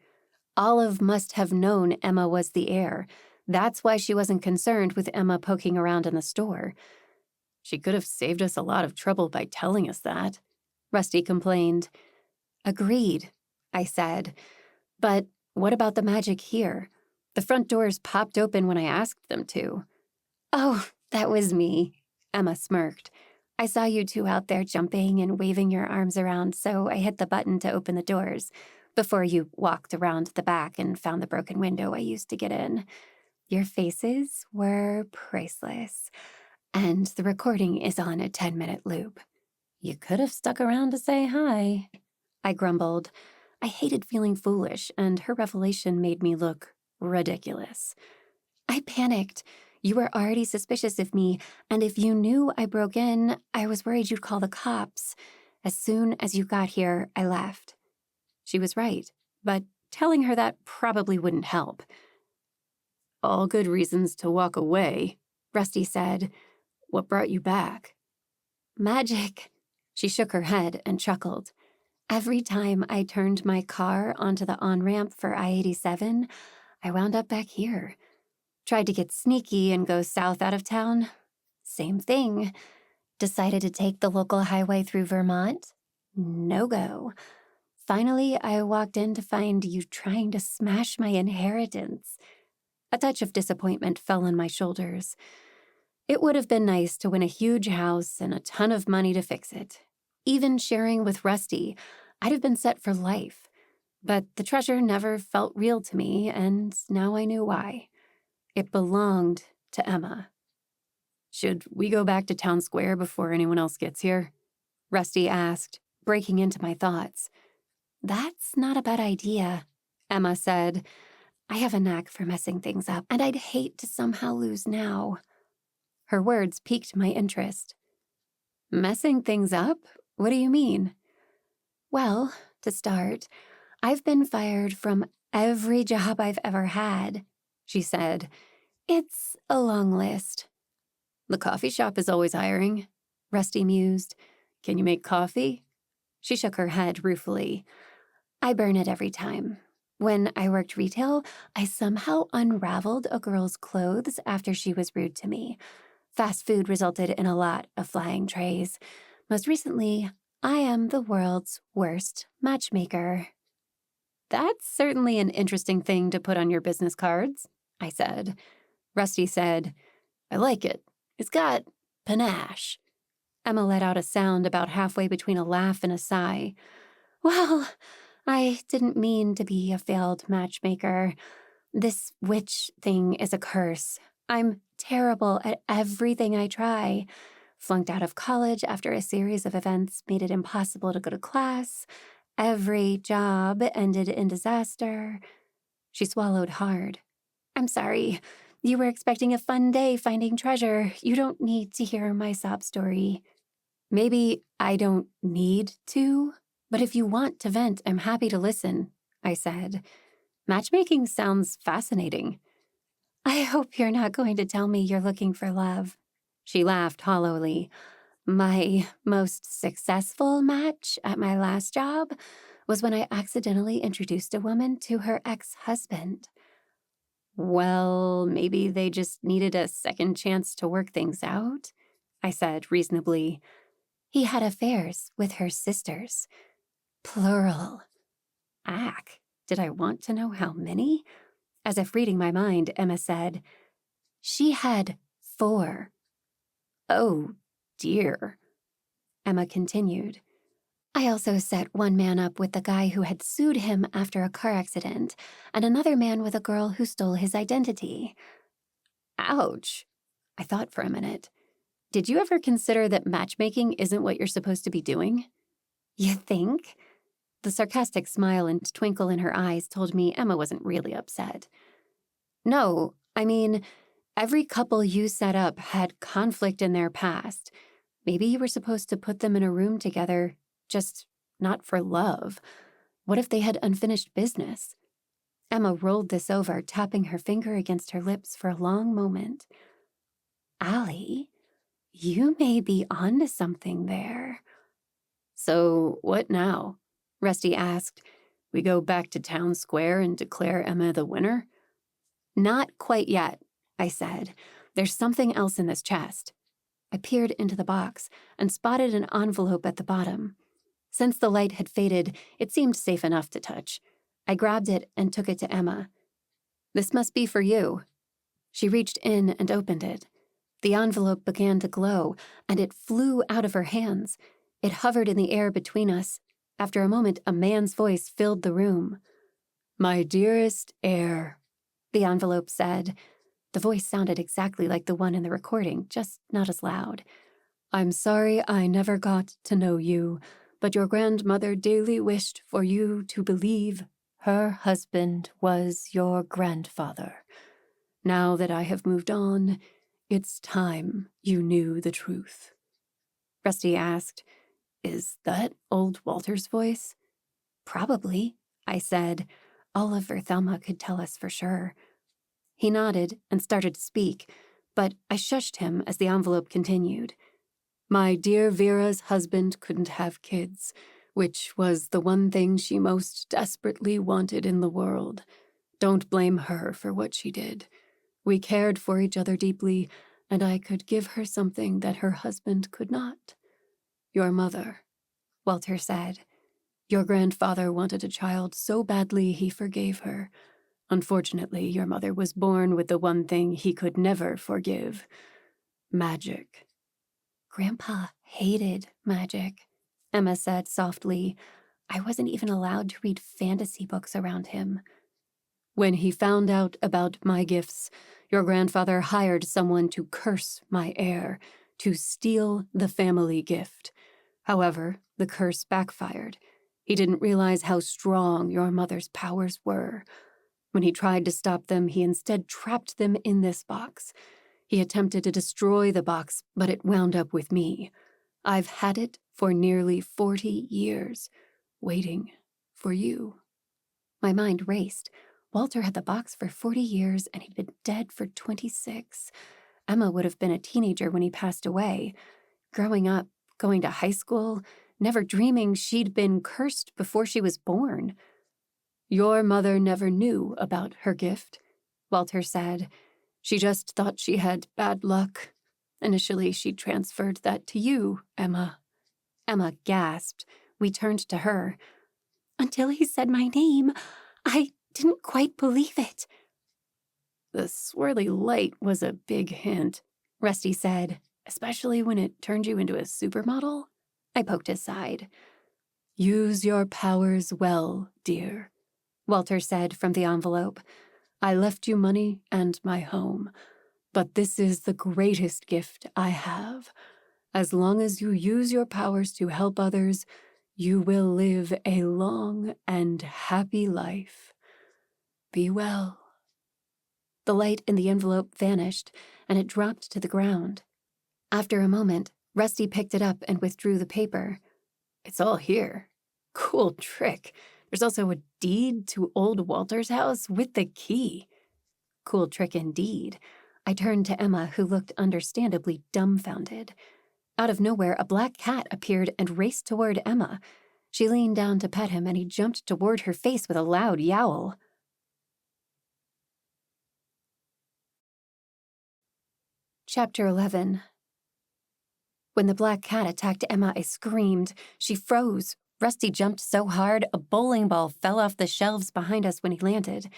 Olive must have known Emma was the heir. That's why she wasn't concerned with Emma poking around in the store. She could have saved us a lot of trouble by telling us that, Rusty complained. Agreed, I said. But what about the magic here? The front doors popped open when I asked them to. Oh, that was me, Emma smirked. I saw you two out there jumping and waving your arms around, so I hit the button to open the doors before you walked around the back and found the broken window I used to get in. Your faces were priceless, and the recording is on a 10-minute loop. You could have stuck around to say hi, I grumbled. I hated feeling foolish, and her revelation made me look ridiculous. I panicked. You were already suspicious of me, and if you knew I broke in, I was worried you'd call the cops. As soon as you got here, I left. She was right, but telling her that probably wouldn't help. All good reasons to walk away, Rusty said. What brought you back? Magic. She shook her head and chuckled. Every time I turned my car onto the on-ramp for I-87, I wound up back here. Tried to get sneaky and go south out of town. Same thing. Decided to take the local highway through Vermont. No go. Finally, I walked in to find you trying to smash my inheritance. A touch of disappointment fell on my shoulders. It would have been nice to win a huge house and a ton of money to fix it. Even sharing with Rusty, I'd have been set for life. But the treasure never felt real to me, and now I knew why. It belonged to Emma. Should we go back to town square before anyone else gets here? Rusty asked, breaking into my thoughts. That's not a bad idea, Emma said. I have a knack for messing things up, and I'd hate to somehow lose now. Her words piqued my interest. Messing things up? What do you mean? Well, to start, I've been fired from every job I've ever had, she said. It's a long list. The coffee shop is always hiring, Rusty mused. Can you make coffee? She shook her head ruefully. I burn it every time. When I worked retail, I somehow unraveled a girl's clothes after she was rude to me. Fast food resulted in a lot of flying trays. Most recently, I am the world's worst matchmaker. That's certainly an interesting thing to put on your business cards, I said. Rusty said, I like it. It's got panache. Emma let out a sound about halfway between a laugh and a sigh. Well, I didn't mean to be a failed matchmaker. This witch thing is a curse. I'm terrible at everything I try. Flunked out of college after a series of events made it impossible to go to class. Every job ended in disaster. She swallowed hard. I'm sorry. You were expecting a fun day finding treasure. You don't need to hear my sob story. Maybe I don't need to, but if you want to vent, I'm happy to listen, I said. Matchmaking sounds fascinating. I hope you're not going to tell me you're looking for love. She laughed hollowly. My most successful match at my last job was when I accidentally introduced a woman to her ex-husband. Well, maybe they just needed a second chance to work things out, I said reasonably. He had affairs with her sisters. Plural. Ack, did I want to know how many? As if reading my mind, Emma said, She had 4. Oh, dear. Emma continued. I also set one man up with the guy who had sued him after a car accident, and another man with a girl who stole his identity. Ouch. I thought for a minute. Did you ever consider that matchmaking isn't what you're supposed to be doing? You think? The sarcastic smile and twinkle in her eyes told me Emma wasn't really upset. No, I mean, every couple you set up had conflict in their past. Maybe you were supposed to put them in a room together, just not for love. What if they had unfinished business? Emma rolled this over, tapping her finger against her lips for a long moment. Allie, you may be onto something there. So what now? Rusty asked. We go back to town square and declare Emma the winner? Not quite yet, I said. There's something else in this chest. I peered into the box and spotted an envelope at the bottom. Since the light had faded, it seemed safe enough to touch. I grabbed it and took it to Emma. This must be for you. She reached in and opened it. The envelope began to glow, and it flew out of her hands. It hovered in the air between us. After a moment, a man's voice filled the room. My dearest heir, the envelope said. The voice sounded exactly like the one in the recording, just not as loud. I'm sorry I never got to know you, but your grandmother daily wished for you to believe her husband was your grandfather. Now that I have moved on, it's time you knew the truth. Rusty asked, Is that old Walter's voice? Probably, I said. Oliver Thelma could tell us for sure. He nodded and started to speak, but I shushed him as the envelope continued. My dear Vera's husband couldn't have kids, which was the one thing she most desperately wanted in the world. Don't blame her for what she did. We cared for each other deeply, and I could give her something that her husband could not. Your mother, Walter said. Your grandfather wanted a child so badly he forgave her. Unfortunately, your mother was born with the one thing he could never forgive. Magic. Grandpa hated magic, Emma said softly. I wasn't even allowed to read fantasy books around him. When he found out about my gifts, your grandfather hired someone to curse my heir, to steal the family gift. However, the curse backfired. He didn't realize how strong your mother's powers were. When he tried to stop them, he instead trapped them in this box. He attempted to destroy the box, but it wound up with me. I've had it for nearly 40 years, waiting for you. My mind raced. Walter had the box for 40 years, and he'd been dead for 26. Emma would have been a teenager when he passed away. Growing up, going to high school, never dreaming she'd been cursed before she was born. Your mother never knew about her gift, Walter said. She just thought she had bad luck. Initially, she transferred that to you, Emma. Emma gasped. We turned to her. Until he said my name, I didn't quite believe it. The swirly light was a big hint, Rusty said, especially when it turned you into a supermodel. I poked his side. Use your powers well, dear, Walter said from the envelope. I left you money and my home, but this is the greatest gift I have. As long as you use your powers to help others, you will live a long and happy life. Be well. The light in the envelope vanished, and it dropped to the ground. After a moment, Rusty picked it up and withdrew the paper. It's all here. Cool trick. There's also a deed to old Walter's house with the key. Cool trick indeed. I turned to Emma, who looked understandably dumbfounded. Out of nowhere, a black cat appeared and raced toward Emma. She leaned down to pet him, and he jumped toward her face with a loud yowl. Chapter 11. When the black cat attacked Emma, I screamed. She froze. Rusty jumped so hard, a bowling ball fell off the shelves behind us when he landed.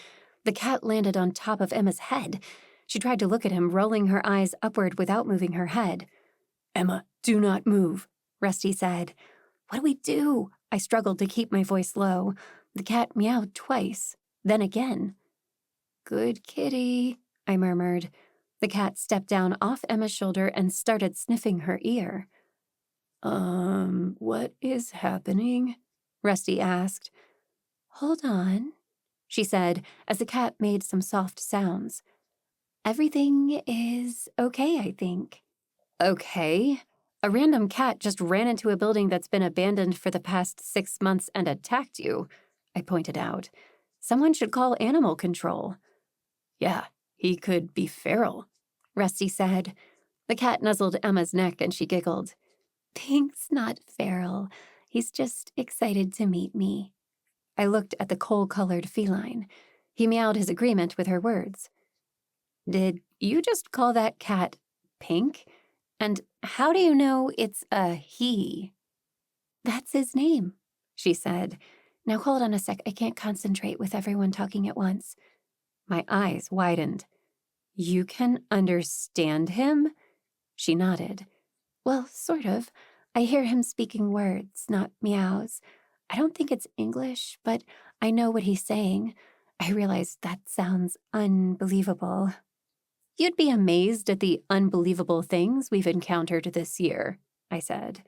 The cat landed on top of Emma's head. She tried to look at him, rolling her eyes upward without moving her head. Emma, do not move, Rusty said. What do we do? I struggled to keep my voice low. The cat meowed twice, then again. Good kitty, I murmured. The cat stepped down off Emma's shoulder and started sniffing her ear. What is happening? Rusty asked. Hold on, she said as the cat made some soft sounds. Everything is okay, I think. Okay? A random cat just ran into a building that's been abandoned for the past 6 months and attacked you, I pointed out. Someone should call animal control. Yeah, he could be feral, Rusty said. The cat nuzzled Emma's neck and she giggled. Pink's not feral. He's just excited to meet me. I looked at the coal-colored feline. He meowed his agreement with her words. Did you just call that cat Pink? And how do you know it's a he? That's his name, she said. Now hold on a sec. I can't concentrate with everyone talking at once. My eyes widened. You can understand him? She nodded. Well, sort of. I hear him speaking words, not meows. I don't think it's English, but I know what he's saying. I realize that sounds unbelievable. You'd be amazed at the unbelievable things we've encountered this year, I said.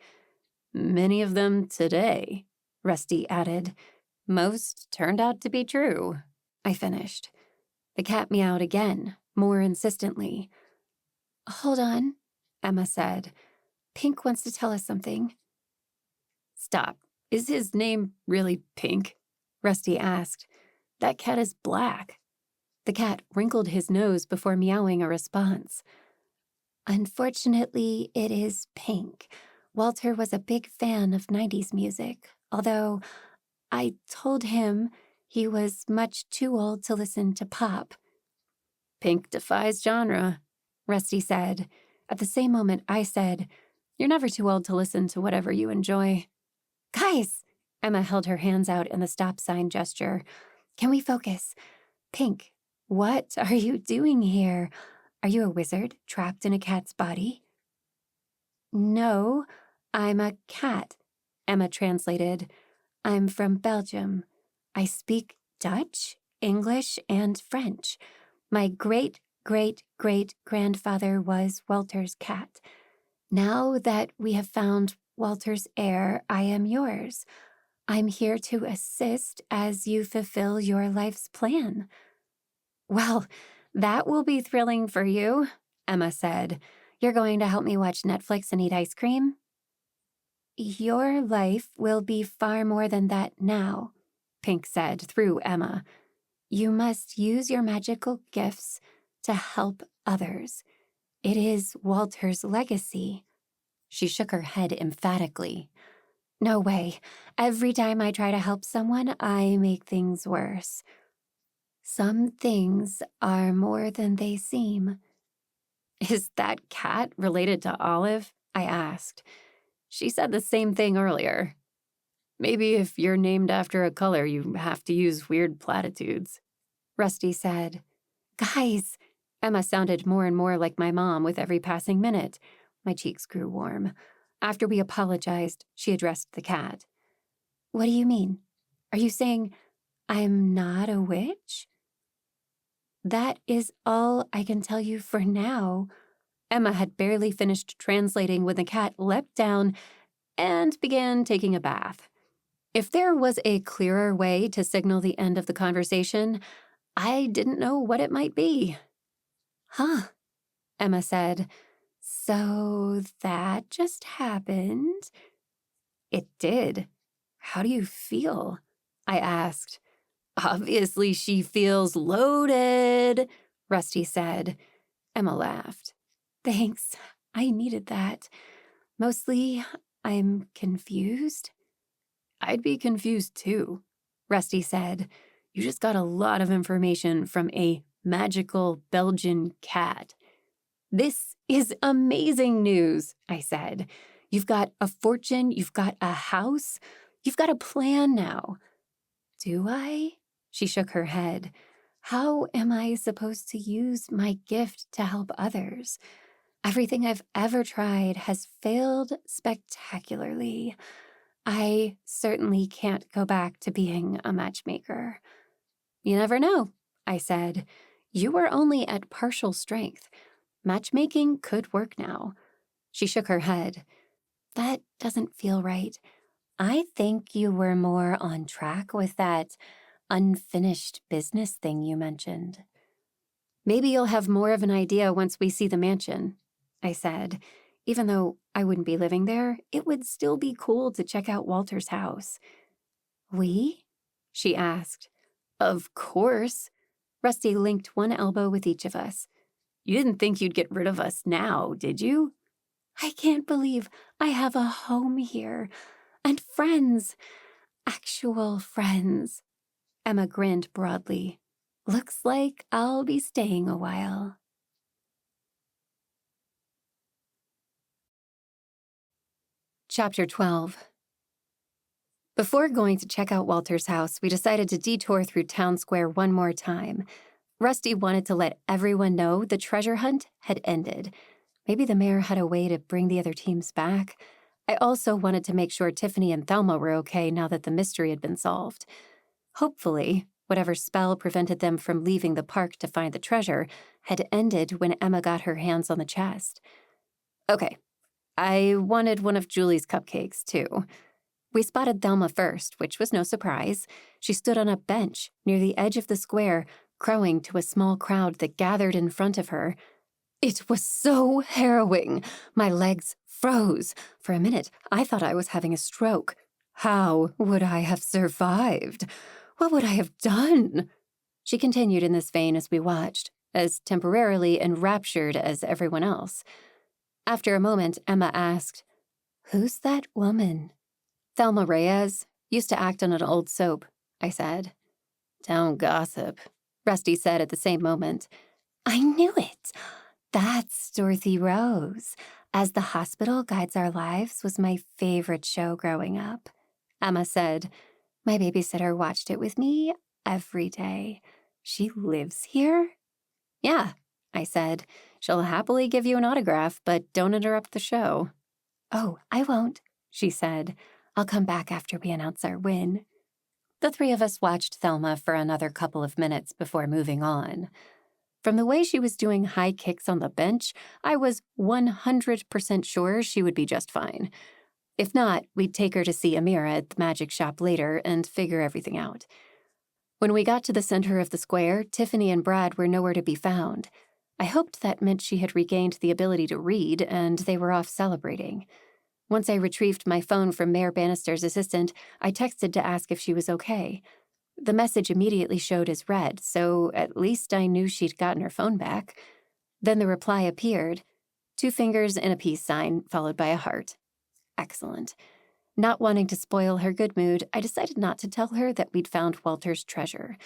Many of them today, Rusty added. Most turned out to be true, I finished. The cat meowed again, more insistently. Hold on, Emma said. Pink wants to tell us something. Stop. Is his name really Pink? Rusty asked. That cat is black. The cat wrinkled his nose before meowing a response. Unfortunately, it is Pink. Walter was a big fan of 90s music, although I told him he was much too old to listen to pop. Pink defies genre, Rusty said. At the same moment, I said, You're never too old to listen to whatever you enjoy. Guys! Emma held her hands out in the stop sign gesture. Can we focus? Pink, what are you doing here? Are you a wizard trapped in a cat's body? No, I'm a cat, Emma translated. I'm from Belgium. I speak Dutch English and French. My great-great-great-grandfather was Walter's cat. Now that we have found Walter's heir, I am yours. I'm here to assist as you fulfill your life's plan." "Well, that will be thrilling for you," Emma said. "You're going to help me watch Netflix and eat ice cream?" "Your life will be far more than that now," Pink said through Emma. "You must use your magical gifts to help others. It is Walter's legacy." She shook her head emphatically. "No way. Every time I try to help someone, I make things worse. Some things are more than they seem." "Is that cat related to Olive?" I asked. She said the same thing earlier. "Maybe if you're named after a color, you have to use weird platitudes," Rusty said. "Guys," Emma sounded more and more like my mom with every passing minute. My cheeks grew warm. After we apologized, she addressed the cat. "What do you mean? Are you saying I'm not a witch?" "That is all I can tell you for now." Emma had barely finished translating when the cat leapt down and began taking a bath. If there was a clearer way to signal the end of the conversation, I didn't know what it might be. "Huh," Emma said. "So that just happened?" "It did. How do you feel?" I asked. "Obviously she feels loaded," Rusty said. Emma laughed. "Thanks. I needed that. Mostly, I'm confused." "I'd be confused too," Rusty said. "You just got a lot of information from a magical Belgian cat." "This is amazing news," I said. "You've got a fortune, you've got a house, you've got a plan now." "Do I?" She shook her head. "How am I supposed to use my gift to help others? Everything I've ever tried has failed spectacularly. I certainly can't go back to being a matchmaker." "You never know," I said. "You were only at partial strength. Matchmaking could work now." She shook her head. "That doesn't feel right. I think you were more on track with that unfinished business thing you mentioned." "Maybe you'll have more of an idea once we see the mansion," I said. Even though I wouldn't be living there, it would still be cool to check out Walter's house. "We?" she asked. "Of course." Rusty linked one elbow with each of us. "You didn't think you'd get rid of us now, did you?" "I can't believe I have a home here. And friends. Actual friends." Emma grinned broadly. "Looks like I'll be staying a while." Chapter 12. Before going to check out Walter's house, we decided to detour through Town Square one more time. Rusty wanted to let everyone know the treasure hunt had ended. Maybe the mayor had a way to bring the other teams back. I also wanted to make sure Tiffany and Thelma were okay now that the mystery had been solved. Hopefully, whatever spell prevented them from leaving the park to find the treasure had ended when Emma got her hands on the chest. Okay, I wanted one of Julie's cupcakes, too. We spotted Thelma first, which was no surprise. She stood on a bench near the edge of the square, crowing to a small crowd that gathered in front of her. It was so harrowing. My legs froze. For a minute, I thought I was having a stroke. How would I have survived? What would I have done? She continued in this vein as we watched, as temporarily enraptured as everyone else. After a moment, Emma asked, "Who's that woman?" "Thelma Reyes. Used to act on an old soap," I said. "Town gossip," Rusty said at the same moment. "I knew it. That's Dorothy Rose. As the Hospital Guides Our Lives was my favorite show growing up," Emma said. "My babysitter watched it with me every day. She lives here?" "Yeah," I said. "She'll happily give you an autograph, but don't interrupt the show." "Oh, I won't," she said. "I'll come back after we announce our win." The three of us watched Thelma for another couple of minutes before moving on. From the way she was doing high kicks on the bench, I was 100% sure she would be just fine. If not, we'd take her to see Amira at the magic shop later and figure everything out. When we got to the center of the square, Tiffany and Brad were nowhere to be found. I hoped that meant she had regained the ability to read and they were off celebrating. Once I retrieved my phone from Mayor Bannister's assistant, I texted to ask if she was okay. The message immediately showed as read, so at least I knew she'd gotten her phone back. Then the reply appeared, 2 fingers and a peace sign, followed by a heart. Excellent. Not wanting to spoil her good mood, I decided not to tell her that we'd found Walter's treasure.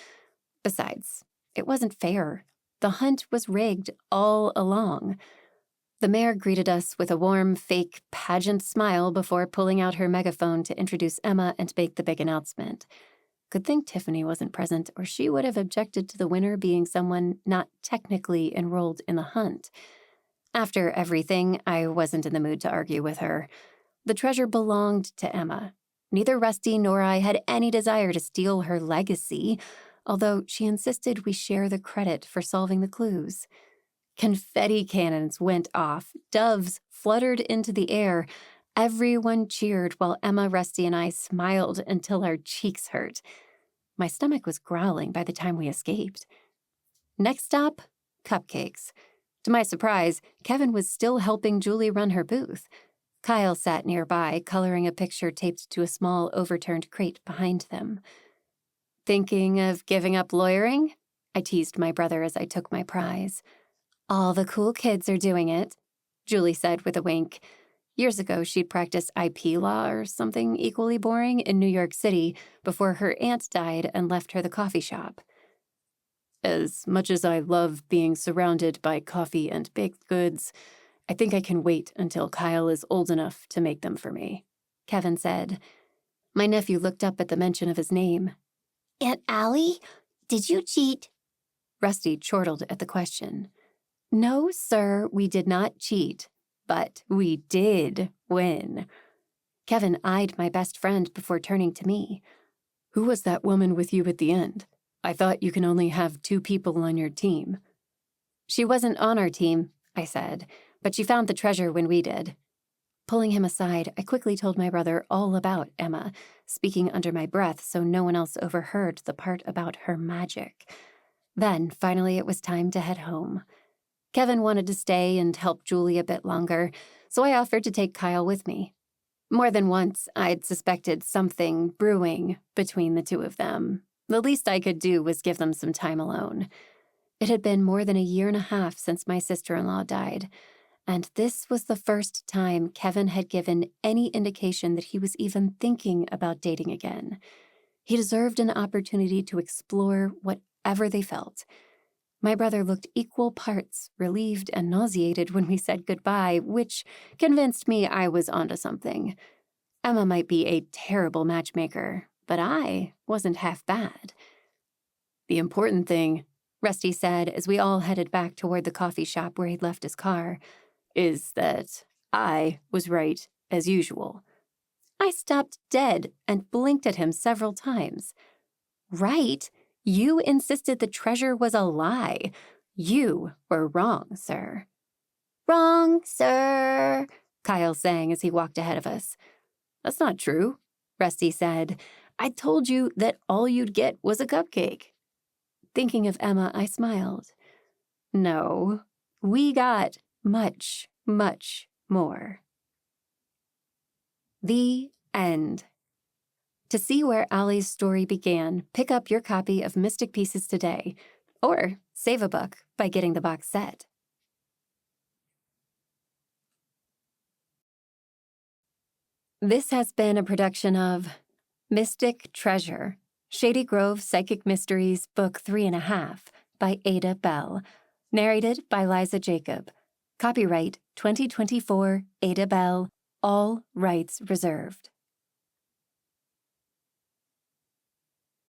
Besides, it wasn't fair. The hunt was rigged all along. The mayor greeted us with a warm, fake, pageant smile before pulling out her megaphone to introduce Emma and make the big announcement. Good thing Tiffany wasn't present, or she would have objected to the winner being someone not technically enrolled in the hunt. After everything, I wasn't in the mood to argue with her. The treasure belonged to Emma. Neither Rusty nor I had any desire to steal her legacy, although she insisted we share the credit for solving the clues. Confetti cannons went off, doves fluttered into the air. Everyone cheered while Emma, Rusty, and I smiled until our cheeks hurt. My stomach was growling by the time we escaped. Next stop, cupcakes. To my surprise, Kevin was still helping Julie run her booth. Kyle sat nearby, coloring a picture taped to a small overturned crate behind them. Thinking of giving up lawyering? I teased my brother as I took my prize. All the cool kids are doing it, Julie said with a wink. Years ago, she'd practiced IP law or something equally boring in New York City before her aunt died and left her the coffee shop. As much as I love being surrounded by coffee and baked goods, I think I can wait until Kyle is old enough to make them for me, Kevin said. My nephew looked up at the mention of his name. Aunt Allie, did you cheat? Rusty chortled at the question. No, sir, we did not cheat. But we did win. Kevin eyed my best friend before turning to me. Who was that woman with you at the end? I thought you can only have 2 people on your team. She wasn't on our team, I said, but she found the treasure when we did. Pulling him aside, I quickly told my brother all about Emma, speaking under my breath so no one else overheard the part about her magic. Then, finally, it was time to head home. Kevin wanted to stay and help Julie a bit longer, so I offered to take Kyle with me. More than once, I'd suspected something brewing between the two of them. The least I could do was give them some time alone. It had been more than 1.5 years since my sister-in-law died, and this was the first time Kevin had given any indication that he was even thinking about dating again. He deserved an opportunity to explore whatever they felt. My brother looked equal parts relieved and nauseated when we said goodbye, which convinced me I was onto something. Emma might be a terrible matchmaker, but I wasn't half bad. The important thing, Rusty said as we all headed back toward the coffee shop where he'd left his car, is that I was right as usual. I stopped dead and blinked at him several times. Right? You insisted the treasure was a lie. You were wrong, sir. Wrong, sir, Kyle sang as he walked ahead of us. That's not true, Rusty said. I told you that all you'd get was a cupcake. Thinking of Emma, I smiled. No, we got much, much more. The end. To see where Allie's story began, pick up your copy of Mystic Pieces today, or save a book by getting the box set. This has been a production of Mystic Treasure, Shady Grove Psychic Mysteries, Book 3.5, by Ada Bell, narrated by Liza Jacob. Copyright 2024 Ada Bell, all rights reserved.